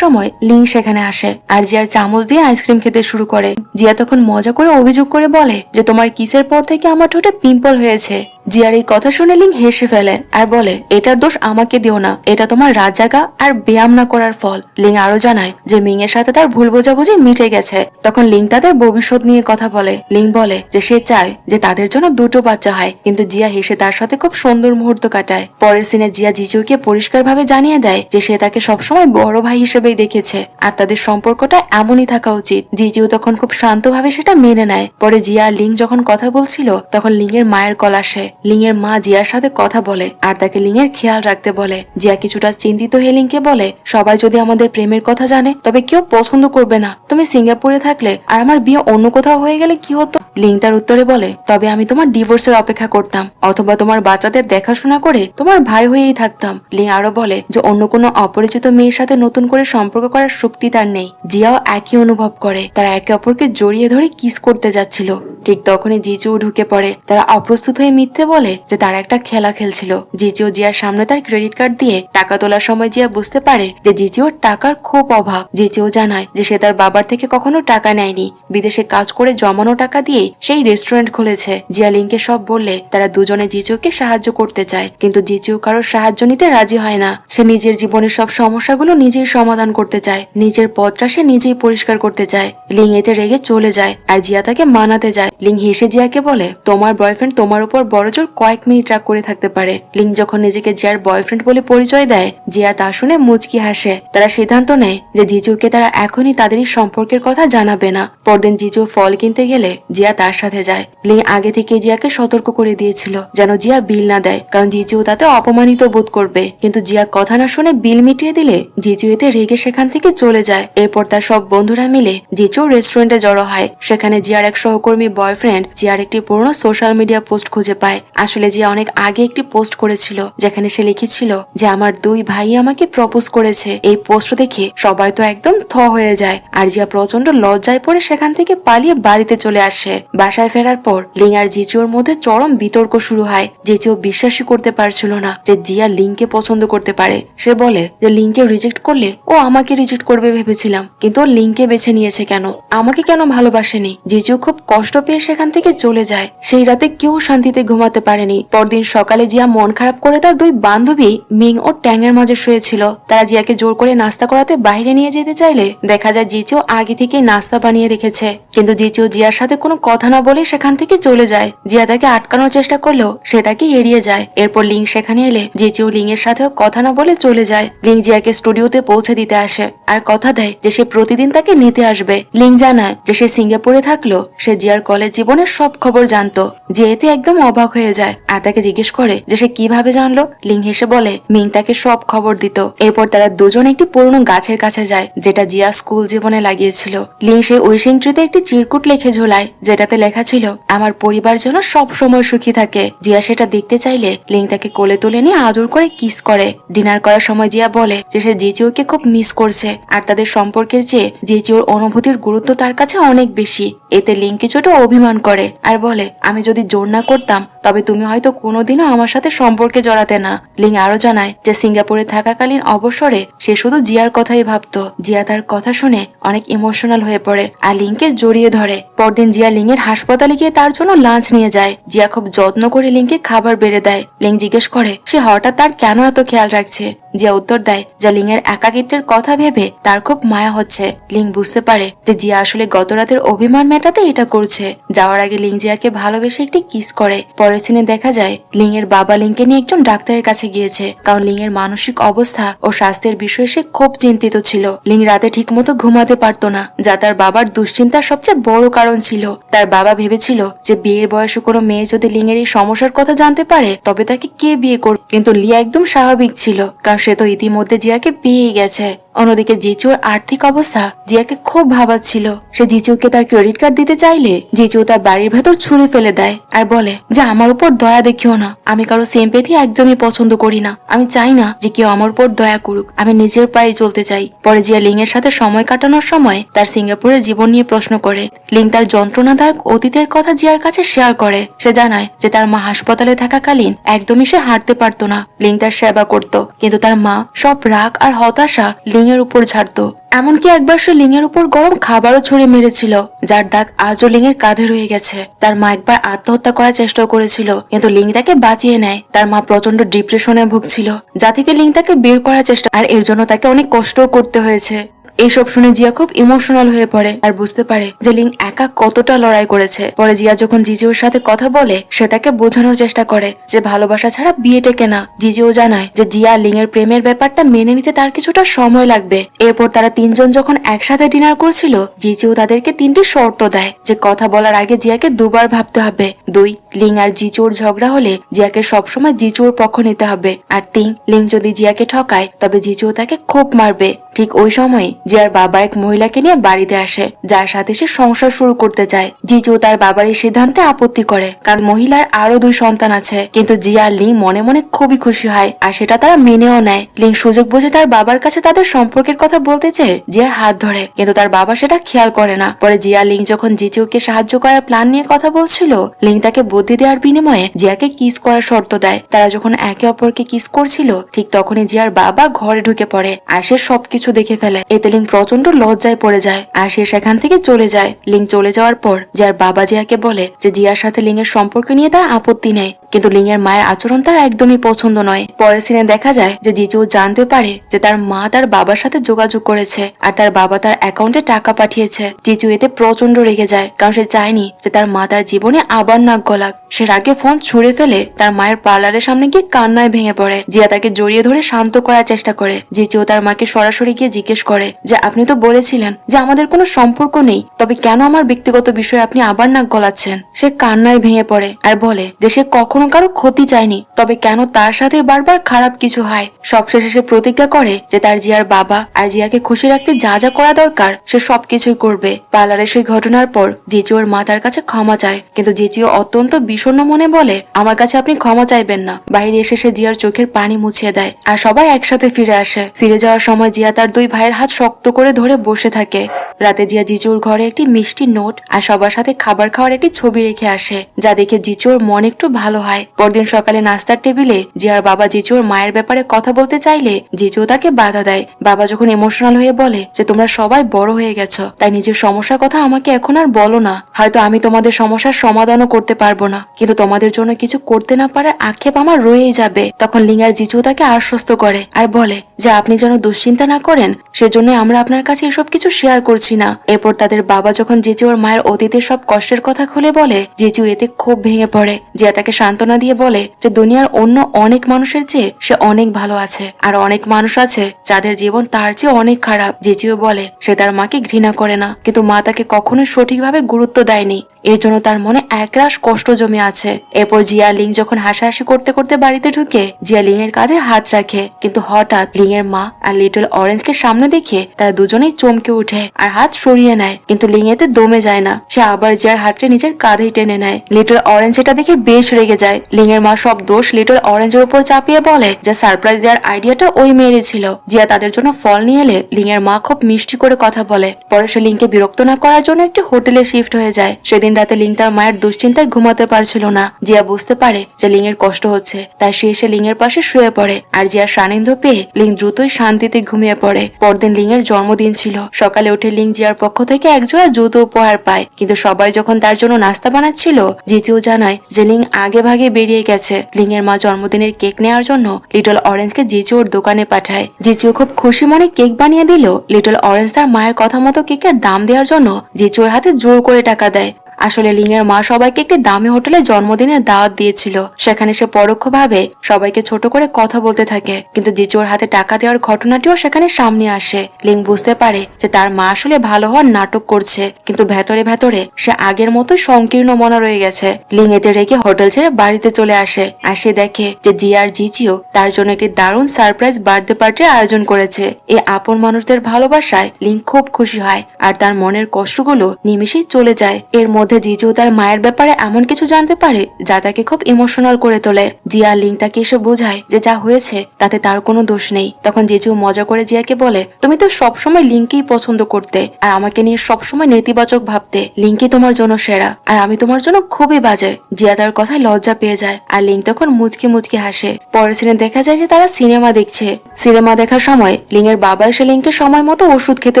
সময় লিং সেখানে আসে আর জিয়ার চামচ দিয়ে আইসক্রিম খেতে শুরু করে। জিয়া তখন মজা করে অভিযোগ করে বলে যে তোমার কিসের পর থেকে আমার ঠোঁটে পিম্পল হয়েছে। জিয়ার এই কথা শুনে লিং হেসে ফেলে আর বলে এটার দোষ আমাকে দিও না, এটা তোমার রাত জাগা আর ব্যায়াম না করার ফল। লিং আরো জানায় যে মিং এর সাথে তার ভুল বোঝাবুঝি মিটে গেছে। তখন লিং তাদের ভবিষ্যৎ নিয়ে কথা বলে। লিং বলে যে সে চায় যে তাদের জন্য দুটো বাচ্চা হয়, কিন্তু জিয়া হেসে তার সাথে খুব সুন্দর মুহূর্ত কাটায়। পরের সিনে জিয়া জিজুকে পরিষ্কার ভাবে জানিয়ে দেয় যে সে তাকে সবসময় বড় ভাই হিসেবেই দেখেছে আর তাদের সম্পর্কটা এমনই থাকা উচিত। জিজু তখন খুব শান্তভাবে সেটা মেনে নেয়। পরে জিয়া আর লিং যখন কথা বলছিল তখন লিং এর মায়ের কল আসে। লিং এর মা জিয়ার সাথে কথা বলে আর তাকে লিং এর খেয়াল রাখতে বলে। জিয়া কিছুটা চিন্তিত হয়ে লিংকে বলে সবাই যদি আমাদের প্রেমের কথা জানে তবে কেউ পছন্দ করবে না। তুমি সিঙ্গাপুরে থাকলে আর আমার বিয়ে অন্য কোথাও হয়ে গেলে কি হতো? লিং তার উত্তরে বলে তবে আমি তোমার ডিভোর্সের অপেক্ষা করতাম অথবা তোমার বাচ্চাদের দেখাশোনা করে তোমার ভাই হয়েই থাকতাম। লিং আরো বলে যে অন্য কোনো অপরিচিত মেয়ের সাথে নতুন করে সম্পর্ক করার শক্তি তার নেই। জিয়াও একই অনুভব করে। তারা একে অপরকে জড়িয়ে ধরে কিস করতে যাচ্ছিল। ঠিক তখনই জিজু ঢুকে পড়ে। তারা অপ্রস্তুত হয়ে মিথ্যে বলে যে তারা একটা খেলা খেলছিল। জিজিও জিয়ার সামনে তার ক্রেডিট কার্ড দিয়ে টাকা তোলার সময় জিয়া বুঝতে পারে যে জিজিওর টাকার খুব অভাব। জিজিও জানায় যে সে তার বাবার থেকে কখনো টাকা নেয়নি, বিদেশে কাজ করে জমানো টাকা দিয়ে সেই রেস্টুরেন্ট খুলেছে। জিয়া লিংকে সব বললে তারা দুজনে জিজুকে সাহায্য করতে চায়, কিন্তু জিজিও কারোর সাহায্য নিতে রাজি হয় না। সে নিজের জীবনের সব সমস্যাগুলো নিজেই সমাধান করতে চায়, নিজের পথটা সে নিজেই পরিষ্কার করতে চায়। লিং এতে রেগে চলে যায় আর জিয়া তাকে মানাতে যায়। লিং হেসে জিয়াকে বলে তোমার বয়ফ্রেন্ড তোমার উপর বড়জোর কয়েক মিনিট রাগ করে থাকতে পারে। লিং যখন নিজেকে জিয়ার বয়ফ্রেন্ড বলে পরিচয় দেয় জিয়া তা শুনে মুচকি হাসে। তারা সিদ্ধান্ত নেয় যে জিজুকে তারা এখনই তাদেরই সম্পর্কের কথা জানাবে না। পরদিন জিজু ফল কিনতে গেলে জিয়া তার সাথে যায়। লিং আগে থেকে জিয়াকে সতর্ক করে দিয়েছিল যেন জিয়া বিল না দেয়, কারণ জিজু তাতে অপমানিত বোধ করবে। কিন্তু জিয়া কথা না শুনে বিল মিটিয়ে দিলে জিজু এতে রেগে সেখান থেকে চলে যায়। এরপর তার সব বন্ধুরা মিলে জিজু রেস্টুরেন্টে জড়ো হয়। সেখানে জিয়ার এক সহকর্মী বয়ফ্রেন্ড জিয়ার একটি পুরনো সোশ্যাল মিডিয়া পোস্ট খুঁজে পায়। আসলে জিয়া অনেক আগে একটি পোস্ট করেছিল যেখানে সে লিখেছিল যে আমার দুই ভাই আমাকে প্রপোজ করেছে। এই পোস্ট দেখে সবাই তো একদম হয়ে যায় আর জিয়া প্রচন্ড লজ্জায় পড়ে সেখান থেকে পালিয়ে বাড়িতে চলে আসে। বাসায় ফেরার পর লিং আর জিজুর মধ্যে চরম বিতর্ক শুরু হয়। জিজু বিশ্বাসই করতে পারছিল না যে জিয়া লিংকে পছন্দ করতে পারে। সে বলে যে লিংকে রিজেক্ট করলে ও আমাকে রিজেক্ট করবে ভেবেছিলাম, কিন্তু ও লিংকে বেছে নিয়েছে কেন, আমাকে কেন ভালোবাসেনি। জিজু খুব কষ্ট পেয়ে সেখান থেকে চলে যায়। সেই রাতে কেউ শান্তিতে ঘুমাতে পারেনি। পরদিন সকালে জিয়া মন খারাপ করে তার দুই বান্ধবী মিং ও ট্যাংয়ের মাঝে শুয়েছিল। তারা জিয়াকে জোর করে নাস্তা করাতে বাইরে নিয়ে যেতে চাইলে দেখা যায় জিজু আগে থেকে নাস্তা বানিয়ে রেখেছে, কিন্তু জিজু জিয়ার সাথে কোনো কথা না বলে সেখান থেকে চলে যায়। জিয়া তাকে আটকানোর চেষ্টা করলেও সে তাকে এড়িয়ে যায়। এরপর লিং সেখানে এলে জিজু লিং এর সাথেও কথা না বলে চলে যায়। লিং জিয়াকে স্টুডিওতে পৌঁছে দিতে আসে আর কথা দেয় যে সে প্রতিদিন তাকে নিতে আসবে। লিং জানায় যে সে সিঙ্গাপুরে থাকলো সে জিয়ার কলেজ জীবনের সব খবর জানতো। যে এতে একদম অবাক হয়ে যায় আর তাকে জিজ্ঞেস করে যে সে কিভাবে জানলো। লিং হেসে বলে মিং তাকে সব খবর দিত। এরপর তারা দুজন একটি পুরনো গাছের কাছে যায় যেটা জিয়া স্কুল জীবনে লাগিয়েছিল। লিং সেই উইশিং ট্রিতে একটি চিরকুট লিখে ঝোলায় যেটাতে লেখা ছিল আমার পরিবার যেন সব সময় সুখী থাকে। জিয়া সেটা দেখতে চাইলে লিং তাকে কোলে তুলে নিয়ে আদর করে কিস করে। ডিনার করার সময় জিয়া বলে যে সে জিজুকে খুব মিস করছে আর তাদের সম্পর্কের চেয়ে জিজুর অনুভূতির গুরুত্ব তার কাছে অনেক বেশি। এতে লিং কিছুটা অভিমান করে আর বলে আমি যদি জোর না করতাম তবে তুমি হয়তো কোনোদিনও আমার সাথে সম্পর্কে জড়াতে না। লিং আরো জানায় যে সিঙ্গাপুরে থাকাকালীন অবসরে সে শুধু জিয়ার কথাই ভাবতো। জিয়া তার কথা শুনে অনেক ইমোশনাল হয়ে পড়ে আর লিংকে জড়িয়ে ধরে। পরদিন জিয়া লিং এর হাসপাতালে গিয়ে তার জন্য লাঞ্চ নিয়ে যায়। জিয়া খুব যত্ন করে লিংকে খাবার বেড়ে দেয়। লিং জিজ্ঞেস করে সে হঠাৎ তার কেন এত খেয়াল রাখছে। জিয়া উত্তর দেয় যে লিং এর একাকিত্বের কথা ভেবে তার খুব মায়া হচ্ছে। লিং বুঝতে পারে যে জিয়া আসলে গত রাতের অভিমান মেটাতে এটা করছে। যাওয়ার আগে লিং জিয়াকে ভালোবেসে একটি কিস করে। পরের সিনে দেখা যায় লিং এর বাবা লিংকে নিয়ে একজন ডাক্তারের কাছে গিয়েছে, কারণ লিং এর মানসিক অবস্থা ও স্বাস্থ্যের বিষয়ে সে খুব চিন্তিত ছিল। লিং রাতে ঠিক মতো ঘুমাতে পারতো না, যা তার বাবার দুশ্চিন্তার সবচেয়ে বড় কারণ ছিল। তার বাবা ভেবেছিল যে বিয়ের বয়সে কোনো মেয়ে যদি লিং এর এই সমস্যার কথা জানতে পারে তবে তাকে কে বিয়ে করবে, কিন্তু লিয়া একদম স্বাভাবিক ছিল কারণ সে তো ইতিমধ্যে জিয়াকে পেয়ে গেছে। অন্যদিকে জিচুর আর্থিক অবস্থা জিয়াকে খুব ভাবাচ্ছিল। সে জিচুকে তার ক্রেডিট কার্ড দিতে চাইলে জিচু তার বাড়ির ভেতর ছুঁড়ে ফেলে দেয় আর বলে যে আমার উপর দয়া দেখিও না, আমি কারো সিম্প্যাথি একদমই পছন্দ করি না, আমি চাই না যে কেউ আমার উপর দয়া করুক, আমি নিজের পায়ে চলতে চাই। পরে জিয়া লিং এর সাথে সময় কাটানোর সময় তার সিঙ্গাপুরের জীবন নিয়ে প্রশ্ন করে। লিং তার যন্ত্রণাদায়ক অতীতের কথা জিয়ার কাছে শেয়ার করে। সে জানায় যে তার মা হাসপাতালে থাকাকালীন একদমই সে হাঁটতে পারতো না। লিং তার সেবা করত, কিন্তু তার মা সব রাগ আর হতাশা লিং এর উপর ঝাড়তো। এমনকি একবার সে লিং এর উপর গরম খাবারও ছুঁড়ে মেরেছিল, যার দাগ আজও লিং এর কাঁধে রয়ে গেছে। তার মা একবার আত্মহত্যা করার চেষ্টা করেছিল, কিন্তু লিং তাকে বাঁচিয়ে নেয়। তার মা প্রচন্ড ডিপ্রেশনে ভুগছিল, যা থেকে লিং তাকে বের করার চেষ্টা, আর এর জন্য তাকে অনেক কষ্টও করতে হয়েছে। এইসব শুনে জিয়া খুব ইমোশনাল হয়ে পড়ে আর বুঝতে পারে যে লিং একা কতটা লড়াই করেছে। পরে জিয়া যখন জিজিওর সাথে কথা বলে সে তাকে বোঝানোর চেষ্টা করে যে ভালোবাসা ছাড়া বিয়ে টেকে না। জিজিও জানায় যে জিয়া লিং এর প্রেমের ব্যাপারটা মেনে নিতে তার কিছুটা সময় লাগবে। এরপর তারা তিনজন যখন একসাথে ডিনার করছিল, জিজিও তাদেরকে 3টি শর্ত দেয় যে কথা বলার আগে জিয়াকে দুবার ভাবতে হবে। 2, লিং আর জিজুর ঝগড়া হলে জিয়াকে সবসময় জিজুর পক্ষ নিতে হবে। আর 3, লিং যদি জিয়াকে ঠকায় তবে জিজুও তাকে খুব মারবে। ঠিক ওই সময় জিয়ার বাবা এক মহিলাকে নিয়ে বাড়িতে আসে, যার সাথে সে সংসার শুরু করতে চায়। জিজু তার বাবার এই সিদ্ধান্তে আপত্তি করে, কারণ মহিলার আরো 2 সন্তান আছে। কিন্তু জিয়া আর লিং মনে মনে খুবই খুশি হয় আর সেটা তারা মেনেও নেয়। লিং সুযোগ বুঝে তার বাবার কাছে তাদের সম্পর্কের কথা বলতে চেয়ে জিয়ার হাত ধরে, কিন্তু তার বাবা সেটা খেয়াল করে না। পরে জিয়া লিং যখন জিজুকে সাহায্য করার প্ল্যান নিয়ে কথা বলছিল, লিং তাকে বুদ্ধি দেওয়ার বিনিময়ে জিয়াকে কিস করার শর্ত দেয়। তারা যখন একে অপরকে কিস করছিল, ঠিক তখনই জিয়ার বাবা ঘরে ঢুকে পড়ে আর সে সবকিছু দেখে ফেলে। এতে লিং প্রচন্ড লজ্জায় পড়ে যায় আর সে সেখান থেকে চলে যায়। লিং চলে যাওয়ার পর জিয়ার বাবা জিয়াকে বলে যে জিয়ার সাথে লিং এর সম্পর্ক নিয়ে তার আপত্তি নেই, কিন্তু লিং এর মায়ের আচরণ তার একদমই পছন্দ নয়। পরের সিনে দেখা যায় যে জিজু জানতে পারে যে তার মা তার বাবার সাথে যোগাযোগ করেছে আর তার বাবা তার অ্যাকাউন্টে টাকা পাঠিয়েছে। জিজু এতে প্রচন্ড রেগে যায়, কারণ সে চায়নি যে তার মা তার জীবনে আবার নাক গলাক। সে রাগে ফোন ছুঁড়ে ফেলে তার মায়ের পার্লারের সামনে গিয়ে কান্নায় ভেঙে পড়ে। জিয়া তাকে জড়িয়ে ধরে শান্ত করার চেষ্টা করে। জিজু তার মাকে সরাসরি গিয়ে জিজ্ঞেস করে যে আপনি তো বলেছিলেন যে আমাদের কোনো সম্পর্ক নেই, তবে কেন আমার ব্যক্তিগত বিষয়ে আপনি আবার নাক গলাচ্ছেন? সে কান্নায় ভেঙে পড়ে আর বলে যে সে কখনো কারো ক্ষতি চায়নি, তবে কেন তার সাথে বারবার খারাপ কিছু হয়। সবশেষে সে প্রতিজ্ঞা করে যে তার জিয়ার বাবা আর জিয়াকে খুশি রাখতে যা যা করা দরকার সে সবকিছুই করবে। পার্লারের সেই ঘটনার পর জিজুর মা তার কাছে ক্ষমা চায়, কিন্তু জিজিও অত্যন্ত বিষণ্ণ মনে বলে আমার কাছে আপনি ক্ষমা চাইবেন না। বাইরে এসে সে জিয়ার চোখের পানি মুছিয়ে দেয় আর সবাই একসাথে ফিরে আসে। ফিরে যাওয়ার সময় জিয়া তার 2 ভাইয়ের হাত শক্ত করে ধরে বসে থাকে। রাতে জিয়া জিজুর ঘরে একটি মিষ্টি নোট আর সবার সাথে খাবার খাওয়ার একটি ছবি রেখে আসে, যা দেখে জিজুর মন একটু ভালো হয়। পরদিন সকালে নাস্তার টেবিলে জিয়ার বাবা জিজুর মায়ের ব্যাপারে কথা বলতে চাইলে জিজু তাকে বাধা দেয়। বাবা যখন ইমোশনাল হয়ে বলে যে তোমরা সবাই বড় হয়ে গেছো, তাই নিজের সমস্যার কথা আমাকে এখন আর বলো না। হয়তো আমি তোমাদের সমস্যার সমাধানও করতে পারবো না, কিন্তু তোমাদের জন্য কিছু করতে না পারার আক্ষেপ আমার রয়েই যাবে। তখন লিং আর জিজু তাকে আশ্বস্ত করে আর বলে যে আপনি যেন দুশ্চিন্তা না করেন, সেজন্য আমরা আপনার কাছে এসব কিছু শেয়ার করছি না। এরপর তাদের বাবা যখন জিজু ওর মায়ের অতীতের সব কষ্টের কথা খুলে বলে, জিজু এতে খুব ভেঙে পড়ে। জিয়া তাকে সান্ত্বনা দিয়ে বলে যে দুনিয়ার অন্য অনেক মানুষের চেয়ে সে অনেক ভালো আছে, আর অনেক মানুষ আছে যাদের জীবন তার চেয়ে অনেক খারাপ। জিজিও বলে সে তার মাকে ঘৃণা করে না, কিন্তু মা তাকে কখনোই সঠিকভাবে গুরুত্ব দেয়নি, এর জন্য তার মনে একরাশ কষ্ট জমে আছে। এরপর জিয়া লিং যখন হাসাহাসি করতে করতে বাড়িতে ঢুকে, জিয়া লিং এর কাঁধে হাত রাখে, কিন্তু হঠাৎ লিং এর মা আর লিটল অরেঞ্জকে সামনে দেখে তারা দুজনেই চমকে উঠে আর হাত সরিয়ে নেয়, কিন্তু লিং এতে দমে যায় না। সে আবার জিয়ার হাতটা নিজের কাঁধেই টেনে নেয়। লিটল অরেঞ্জ এটা দেখে বেশ রেগে যায়। লিং এর মা সব দোষ লিটল অরেঞ্জের উপর চাপিয়ে বলে যে সারপ্রাইজ দেওয়ার আইডিয়াটা ওই মেয়েরই ছিল। জিয়া তাদের জন্য ফল নিয়ে এলে লিং এর মা খুব মিষ্টি করে কথা বলে। পরে সে লিংকে বিরক্ত না করার জন্য একটি হোটেলে শিফট হয়ে যায়। সেদিন রাতে লিং তার মায়ের দুশ্চিন্তায় ঘুমাতে পারছিল না। জিয়া বুঝতে পারে যে লিং এর কষ্ট হচ্ছে, তাই সে এসে লিং এর পাশে শুয়ে পড়ে আর জিয়ার সান্নিধ্য পেয়ে লিং দ্রুতই শান্তিতে ঘুমিয়ে পড়ে। পরদিন লিং এর জন্মদিন ছিল। সকালে উঠে লিং জিয়ার পক্ষ থেকে একজোড়া জুতো উপহার পায়, কিন্তু সবাই যখন তার জন্য নাস্তা বানাচ্ছিল, জিজিও জানায় যে লিং আগে ভাগে বেরিয়ে গেছে। লিং এর মা জন্মদিনের কেক নেওয়ার জন্য লিটল অরেঞ্জকে জিজুর দোকানে পাঠায়। জিজু খুব খুশি মনে কেক বানিয়ে দিল। লিটল অরেঞ্জ তার মায়ের কথা মতো কেকের দাম দেওয়ার জন্য জিজুর হাতে জোর করে টাকা দেয় আসলে লিং এর মা সবাইকে একটি দামি হোটেলে জন্মদিনের দাওয়াত দিয়েছিল। সেখানে সে পরোক্ষভাবে সবাইকে ছোট করে কথা বলতে থাকে, কিন্তু জিজুর হাতে টাকা দেওয়ার ঘটনাটিও সেখানে সামনে আসে। লিং বুঝতে পারে যে তার মা আসলে ভালো হওয়ার নাটক করছে, কিন্তু ভেতরে ভেতরে সে আগের মতো সংকীর্ণ মনে রয়ে গেছে। লিং এতে রেখে হোটেল ছেড়ে বাড়িতে চলে আসে, আর সে দেখে যে জিয়া আর জিজিও তার জন্য একটি দারুণ সারপ্রাইজ বার্থডে পার্টির আয়োজন করেছে। এই আপন মানুষদের ভালোবাসায় লিং খুব খুশি হয়, আর তার মনের কষ্টগুলো নিমিশেই চলে যায়। এর মধ্যে জিজু তার মায়ের ব্যাপারে এমন কিছু জানতে পারে যা তাকে খুব ইমোশনাল করে তোলে। জিয়া লিং তাকে এসে বোঝায় যে যা হয়েছে তাতে তার কোনো দোষ নেই। তখন জিজু মজা করে জিয়াকে বলে, তুমি তো সবসময় লিংকেই পছন্দ করতে আর আমাকে নিয়ে সবসময় নেতিবাচক ভাবতে। লিংকি তোমার জন্য সেরা, আর আমি তোমার জন্য খুবই বাজে। জিয়া তার কথায় লজ্জা পেয়ে যায়, আর লিং তখন মুচকি মুচকি হাসে। পরের সিনে দেখা যায় যে তারা সিনেমা দেখছে। সিনেমা দেখার সময় লিং এর বাবা এসে লিংকে সময় মতো ওষুধ খেতে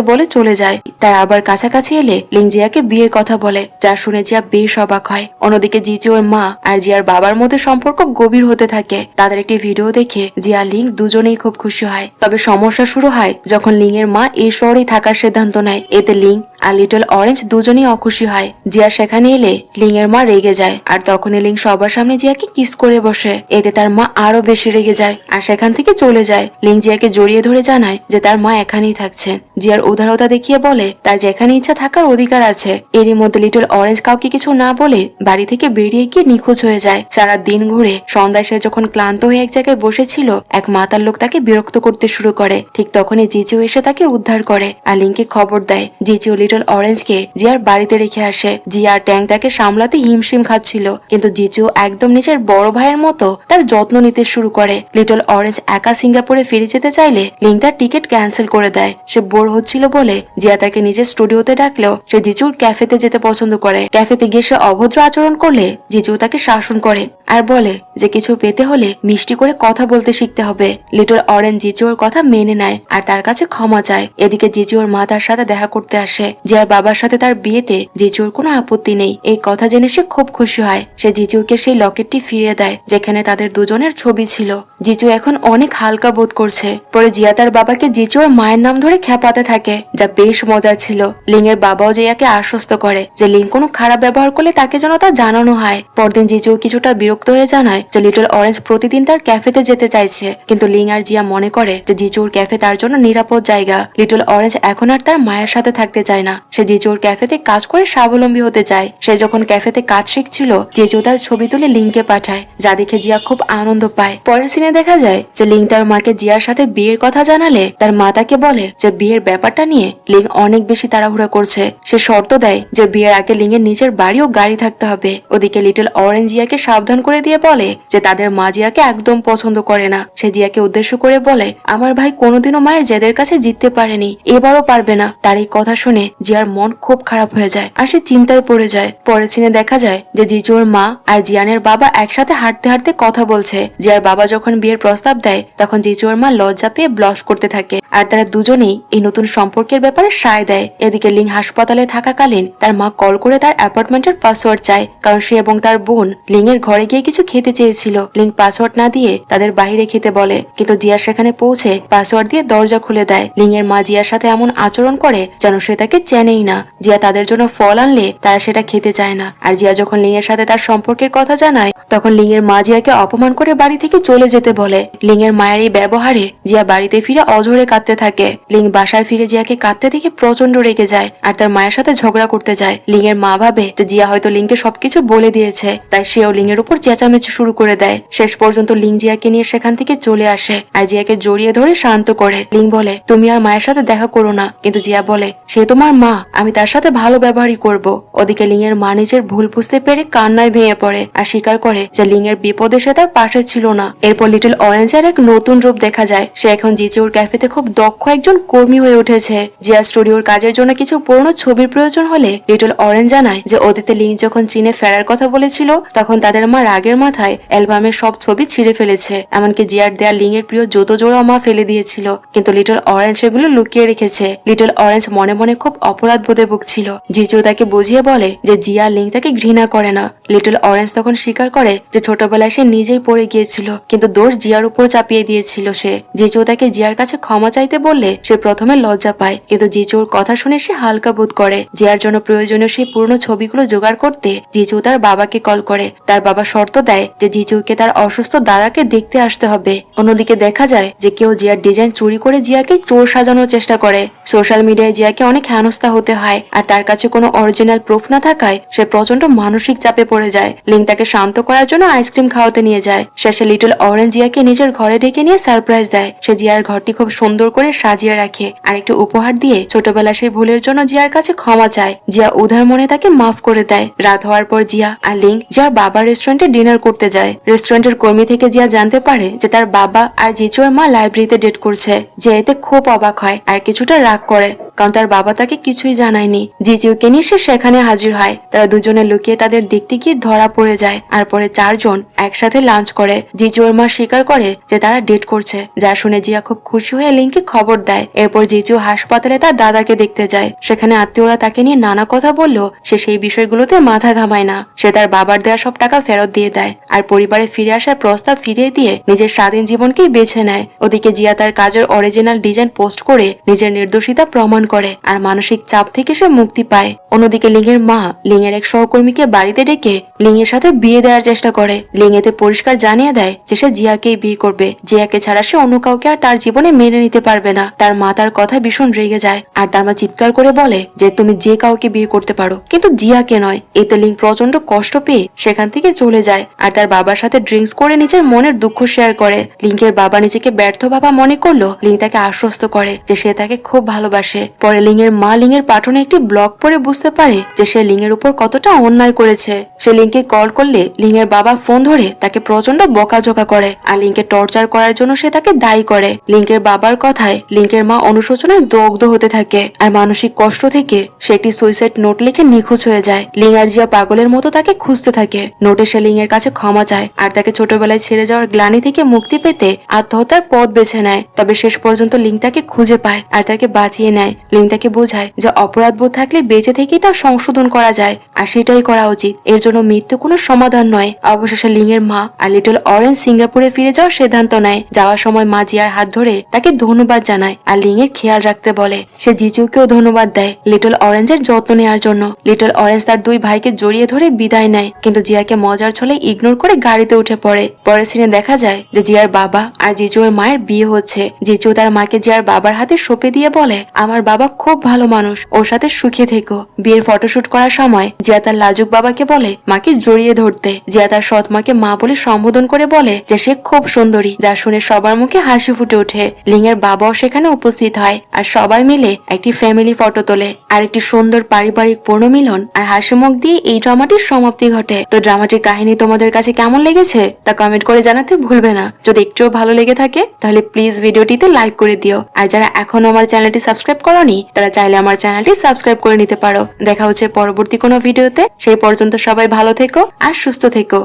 বলে চলে যায়। তার আবার কাছাকাছি এলে লিং জিয়াকে বিয়ের কথা বলে, যা শুনে জিয়া বেশ অবাক হয়। অন্যদিকে জিজুর মা আর জিয়ার বাবার মধ্যে সম্পর্ক গভীর হতে থাকে। তাদের একটি ভিডিও দেখে জিয়া লিং দুজনেই খুব খুশি হয়। তবে সমস্যা শুরু হয় যখন লিং এর মা এই শহরেই থাকার সিদ্ধান্ত নেয়। এতে লিং আর লিটল অরেঞ্জ দুজনেই অখুশি হয়। জিয়া সেখানে এলে লিং এর মা রেগে যায়, আর তখনই লিং সবার সামনে জিয়াকে কিস করে বসে। এতে তার মা আরো বেশি রেগে যায় আর সেখান থেকে চলে যায়। লিং জিয়াকে জড়িয়ে ধরে জানায় যে তার মা এখানেই থাকছেন। জিয়ার উদারতা দেখিয়ে বলে তার যেখানে ইচ্ছা থাকার অধিকার আছে। এরই মধ্যে লিটল অরেঞ্জ কাউকে কিছু না বলে বাড়ি থেকে বেরিয়ে গিয়ে নিখোঁজ হয়ে যায়। সারা দিন ঘুরে সন্ধ্যায় সে যখন ক্লান্ত হয়ে এক জায়গায় বসেছিল, এক মাতাল লোক তাকে বিরক্ত করতে শুরু করে। ঠিক তখনই জিজিও এসে তাকে উদ্ধার করে আর লিংকে খবর দেয়। জিজিও লিটল অরেঞ্জকে জিয়ার বাড়িতে রেখে আসে। জিয়ার ট্যাং তাকে সামলাতে হিমশিম খাচ্ছিল, কিন্তু জিজু একদম নিজের বড় ভাইয়ের মতো তার যত্ন নিতে শুরু করে। লিটল অরেঞ্জ একা সিঙ্গাপুরে ফিরে যেতে চাইলে লিং তার টিকিট ক্যান্সেল করে দেয়। সে বোর হচ্ছিল বলে জিয়া তাকে নিজের স্টুডিওতে ডাকলেও সে জিজুর ক্যাফেতে যেতে পছন্দ করে। ক্যাফেতে গিয়ে সে অভদ্র আচরণ করলে জিজু তাকে শাসন করে আর বলে যে কিছু পেতে হলে মিষ্টি করে কথা বলতে শিখতে হবে। লিটল অরেঞ্জ জিজুর কথা মেনে নেয় আর তার কাছে ক্ষমা চায়। এদিকে জিজুর মা তার সাথে দেখা করতে আসে। জিয়ার বাবার সাথে তার বিয়েতে জিজুর কোনো আপত্তি নেই। এই কথা জেনে সে খুব খুশি হয়। সে জিজুকে সেই লকেটটি ফিরিয়ে দেয় যেখানে তাদের দুজনের ছবি ছিল। জিজু এখন অনেক হালকা বোধ করছে। পরে জিয়া তার বাবাকে জিজুর মায়ের নাম ধরে খেপাতে থাকে, যা বেশ মজার ছিল। লিং এর বাবাও জিয়াকে আশ্বস্ত করে যে লিং কোনো খারাপ ব্যবহার করলে তাকে যেন তা জানানো হয়। পরদিন জিজু কিছুটা বিরক্ত হয়ে জানায় যে লিটল অরেঞ্জ প্রতিদিন তার ক্যাফেতে যেতে চাইছে, কিন্তু লিং আর জিয়া মনে করে যে জিজুর ক্যাফে তার জন্য নিরাপদ জায়গা। লিটল অরেঞ্জ এখন আর তার মায়ের সাথে থাকতে চায় না। সে জিজুর ক্যাফেতে কাজ করে স্বাবলম্বী হতে চায়। সে যখন ক্যাফেতে কাজ শিখছিল, জিজু তার ছবি তুলে লিংকে পাঠায়, যা দেখে জিয়া খুব আনন্দ পায়। পরের সিনে দেখা যায় যে লিং তার মাকে জিয়ার সাথে বিয়ের কথা জানালে তার মা তাকে বলে যে বিয়ের ব্যাপারটা নিয়ে লিং অনেক বেশি তাড়াহুড়া করছে। সে শর্ত দেয় যে বিয়ের আগে লিং এর নিজের বাড়ি ও গাড়ি থাকতে হবে। ওদিকে লিটল অরেঞ্জ জিয়াকে সাবধান করে দিয়ে বলে যে তাদের মা জিয়াকে একদম পছন্দ করে না। সে জিয়াকে উদ্দেশ্য করে বলে, আমার ভাই কোনোদিনও মায়ের জেদের কাছে জিততে পারেনি, এবারও পারবে না। তার এই কথা শুনে জিয়ার মন খুব খারাপ হয়ে যায় আর সে চিন্তায় পড়ে যায়। পরের সিনে দেখা যায় যে জিজুর মা আর জিয়ানের বাবা একসাথে হাঁটতে হাঁটতে কথা বলছে। জিয়ার বাবা যখন বিয়ের প্রস্তাব দেয় তখন জিজুর মা লজ্জা পেয়ে ব্লশ করতে থাকে, আর তারা দুজনেই এই নতুন সম্পর্কের ব্যাপারে সায় দেয়। এদিকে লিং হাসপাতালে থাকাকালীন তার মা কল করে তার অ্যাপার্টমেন্টের পাসওয়ার্ড চায়, কারণ সে এবং তার বোন লিং এর ঘরে গিয়ে কিছু খেতে চেয়েছিল। লিং পাসওয়ার্ড না দিয়ে তাদের বাইরে খেতে বলে, কিন্তু জিয়া সেখানে পৌঁছে পাসওয়ার্ড দিয়ে দরজা খুলে দেয়। লিং এর মা জিয়ার সাথে এমন আচরণ করে যেন সে তাকে চেনেই না। জিয়া তাদের জন্য ফল আনলে তারা সেটা খেতে চায় না। আর জিয়া যখন লিং এর সাথে তার সম্পর্কের কথা জানায় তখন লিং এর মা জিয়াকে অপমান করে বাড়ি থেকে চলে যেতে বলে। লিং এর মায়ের এই ব্যবহারে জিয়া বাড়িতে ফিরে অঝরে কাঁদতে থাকে। লিং বাসায় ফিরে জিয়াকে কাঁদতে দেখে প্রচন্ড রেগে যায় আর তার মায়ের সাথে ঝগড়া করতে যায়। লিং এর মা ভাবে যে জিয়া হয়তো লিংকে সবকিছু বলে দিয়েছে, তাই সেও লিং এর উপর চেঁচামেচি শুরু করে দেয়। শেষ পর্যন্ত লিং জিয়াকে নিয়ে সেখান থেকে চলে আসে আর জিয়াকে জড়িয়ে ধরে শান্ত করে। লিং বলে, তুমি আর মায়ের সাথে দেখা করো না, কিন্তু জিয়া বলে সে তোমার মা, আমি তার সাথে ভালো ব্যবহারই করব। ওদিকে লিং এর মা নিজের ভুল বুঝতে পেরে কান্নায় ভেঙে পড়ে আর স্বীকার করে যে লিং এর বিপদে সে তার পাশে ছিল না। এরপর লিটল অরেঞ্জের এক নতুন রূপ দেখা যায়। সে এখন জিজুর ক্যাফেতে খুব দক্ষ একজন কর্মী হয়ে উঠেছে। জিয়া স্টুডিওর কাজের জন্য কিছু পুরনো ছবির প্রয়োজন হলে লিটল অরেঞ্জ জানায় যে অতীতে লিং যখন চীনে ফেরার কথা বলেছিল তখন তাদের মা রাগের মাথায় অ্যালবামের সব ছবি ছিঁড়ে ফেলেছে। এমনকি জিয়ার দেয়া লিং এর প্রিয় জুতো জোড়া মা ফেলে দিয়েছিল, কিন্তু লিটল অরেঞ্জ সেগুলো লুকিয়ে রেখেছে। লিটল অরেঞ্জ মনে মনে খুব অপরাধ বোধে ভুগছিল। জিজু তাকে বুঝিয়ে বলে যে জিয়া লিং তাকে ঘৃণা করে না। লিটল অরেঞ্জ তখন স্বীকার করে যে ছোটবেলায় সে নিজেই পড়ে গিয়েছিল, কিন্তু দোষ জিয়ার উপর চাপিয়ে দিয়েছিল সে। জিজু তাকে জিয়ার কাছে ক্ষমা চাইতে বললে সে প্রথমে লজ্জা পায়, কিন্তু জিজুর কথা শুনে সে হালকা বোধ করে। জিয়ার জন্য প্রয়োজনীয় সেই পুরনো ছবিগুলো জোগাড় করতে জিজু তার বাবাকে কল করে। তার বাবা শর্ত দেয় যে জিজুকে তার অসুস্থ দাদাকে দেখতে আসতে হবে। অন্যদিকে দেখা যায় যে কেউ জিয়ার ডিজাইন চুরি করে জিয়াকে চোর সাজানোর চেষ্টা করে। সোশ্যাল মিডিয়ায় জিয়াকে অনেক হেনস্থা হতে হয়, আর তার কাছে কোনো অরিজিনাল প্রুফ না থাকায় সে প্রচন্ড মানসিক চাপে পড়ে যায়। লিং তাকে শান্ত করার জন্য আইসক্রিম খাওয়াতে নিয়ে যায়। শেষে লিটল অরেঞ্জ জিয়াকে নিজের ঘরে ডেকে নিয়ে সারপ্রাইজ দেয়। সে জিয়ার ঘরটি খুব সুন্দর করে সাজিয়ে রাখে আর একটু উপহার দিয়ে ছোটবেলা সে ভুলের জন্য জিয়ার কাছে ক্ষমা চায়। জিয়া উদার মনে তাকে মাফ করে দেয়। রাত হওয়ার পর জিয়া আর লিং জিয়ার বাবার রেস্টুরেন্টে ডিনার করতে যায়। রেস্টুরেন্টের কর্মী থেকে জিয়া জানতে পারে যে তার বাবা আর জিজুর মা লাইব্রেরিতে ডেট করছে। যে এতে খুব অবাক হয় আর কিছুটা রাগ করে, কারণ তার বাবা তাকে কিছুই জানায়নি। জিজুকে নিয়ে সে সেখানে হাজির হয়। তারা দুজনে লুকিয়ে তাদের দেখতে গিয়ে ধরা পড়ে যায়, আর পরে চারজন একসাথে লাঞ্চ করে। জিজুর মা স্বীকার করে যে তারা ডেট করছে, যা শুনে জিয়া খুব খুশি হয়ে লিংকে খবর দেয়। এরপর জিজু হাসপাতালে তার দাদাকে দেখতে যায়। সেখানে আত্মীয়রা তাকে নিয়ে নানা কথা বললেও সে সেই বিষয়গুলোতে মাথা ঘামায় না। সে তার বাবার দেওয়া সব টাকা ফেরত দিয়ে দেয় আর পরিবারে ফিরে আসার প্রস্তাব ফিরিয়ে দিয়ে নিজের স্বাধীন জীবনকেই বেছে নেয়। ওদিকে জিয়া তার কাজের অরিজিনাল ডিজাইন পোস্ট করে নিজের নির্দোষিতা প্রমাণ করে আর মানসিক চাপ থেকে সে মুক্তি পায়। অন্যদিকে লিংয়ের মা লিংয়ের এক সহকর্মীকে বাড়িতে ডেকে লিংয়ের সাথে বিয়ে দেওয়ার চেষ্টা করে। লিং এতে পরিষ্কার জানিয়ে দেয় যে সে জিয়াকেই বিয়ে করবে। জিয়াকে ছাড়া সে অন্য কাউকে আর তার জীবনে মেনে নিতে পারবে না। তার মা তার কথায় ভীষণ রেগে যায় আর তার মা চিৎকার করে বলে যে তুমি যে কাউকে বিয়ে করতে পারো, কিন্তু জিয়াকে নয়। এতে লিং প্রচন্ড কষ্ট পেয়ে সেখান থেকে চলে যায় আর তার বাবার সাথে ড্রিঙ্কস করে নিজের মনের দুঃখ শেয়ার করে। লিংকের বাবা নিজেকে ব্যর্থ বাবা মনে করলো লিং তাকে আশ্বস্ত করে যে সে তাকে খুব ভালোবাসে। পরে লিংয়ের মা লিংয়ের পাঠানো একটি ব্লগ পড়ে বুঝতে পারে যে সে লিংয়ের উপর কতটা অন্যায় করেছে। সে লিংকে কল করলে লিংয়ের বাবা ফোন ধরে তাকে প্রচন্ড বকাঝকা করে আর লিংকে টর্চার করার জন্য সে তাকে দায়ী করে। লিংকের বাবার কথায় লিংকের মা অনুশোচনায় দগ্ধ হতে থাকে আর মানসিক কষ্ট থেকে সে একটি সুইসাইড নোট লিখে নিখোঁজ হয়ে যায়। লিং আর জিয়া পাগলের মতো তাকে খুঁজতে থাকে। নোটে সে লিংয়ের কাছে ক্ষমা চায় আর তাকে ছোটবেলায় ছেড়ে যাওয়ার গ্লানি থেকে মুক্তি পেতে আত্মহত্যার পথ বেছে নেয়। তবে শেষ পর্যন্ত লিং তাকে খুঁজে পায় আর তাকে বাঁচিয়ে নেয়। লিং তাকে বোঝায় যে অপরাধবোধ থাকলে বেঁচে থেকেই তা সংশোধন করা যায় আর সেটাই করা উচিত। এর জন্য মৃত্যু কোনো সমাধান নয়। অবশেষে লিংয়ের মা আর লিটল অরেঞ্জ সিঙ্গাপুরে ফিরে যাওয়ার সিদ্ধান্ত নেয়। যাওয়ার সময় মা জিয়ার হাত ধরে তাকে ধন্যবাদ জানায় আর লিংয়ের খেয়াল রাখতে বলে। সে জিজুকেও ধন্যবাদ দেয় লিটল অরেঞ্জের যত্ন নেওয়ার জন্য। লিটল অরেঞ্জ তার দুই ভাইকে জড়িয়ে ধরে বিদায় নেয়, কিন্তু জিয়াকে মজার ছলে ইগনোর করে গাড়িতে উঠে পড়ে। পরের সিনে দেখা যায় যে জিয়ার বাবা আর জিজুর মায়ের বিয়ে হচ্ছে। জিজু তার মাকে জিয়ার বাবার হাতে সঁপে দিয়ে বলে, আমার বাবা খুব ভালো মানুষ, ওর সাথে সুখে থেকো। বিয়ের ফটোশুট করার সময় জিয়া তার লাজুক বাবাকে বলে মাকে জড়িয়ে ধরতে। জিয়া তার সৎ মাকে মা বলে সম্বোধন করে বলে যে সে খুব সুন্দরী, যা শুনে সবার মুখে হাসি ফুটে ওঠে। লিংয়ের বাবাও সেখানে উপস্থিত হয় আর সবাই মিলে একটি ফ্যামিলি ফটো তোলে আর একটি সুন্দর পারিবারিক পুনর্মিলন আর হাসি মুখ দিয়ে এই ড্রামাটির সমাপ্তি ঘটে। তো ড্রামাটির কাহিনী তোমাদের কাছে কেমন লেগেছে তা কমেন্ট করে জানাতে ভুলবে না। যদি একটুও ভালো লেগে থাকে তাহলে প্লিজ ভিডিওটিতে লাইক করে দিও। আর যারা এখনো আমার চ্যানেলটি সাবস্ক্রাইব করোনি তারা চাইলে আমার চ্যানেলটি সাবস্ক্রাইব করে নিতে পারো। দেখা হচ্ছে পরবর্তী কোনো ভিডিওতে। সেই পর্যন্ত সবাই ভালো থেকো আর সুস্থ থেকো।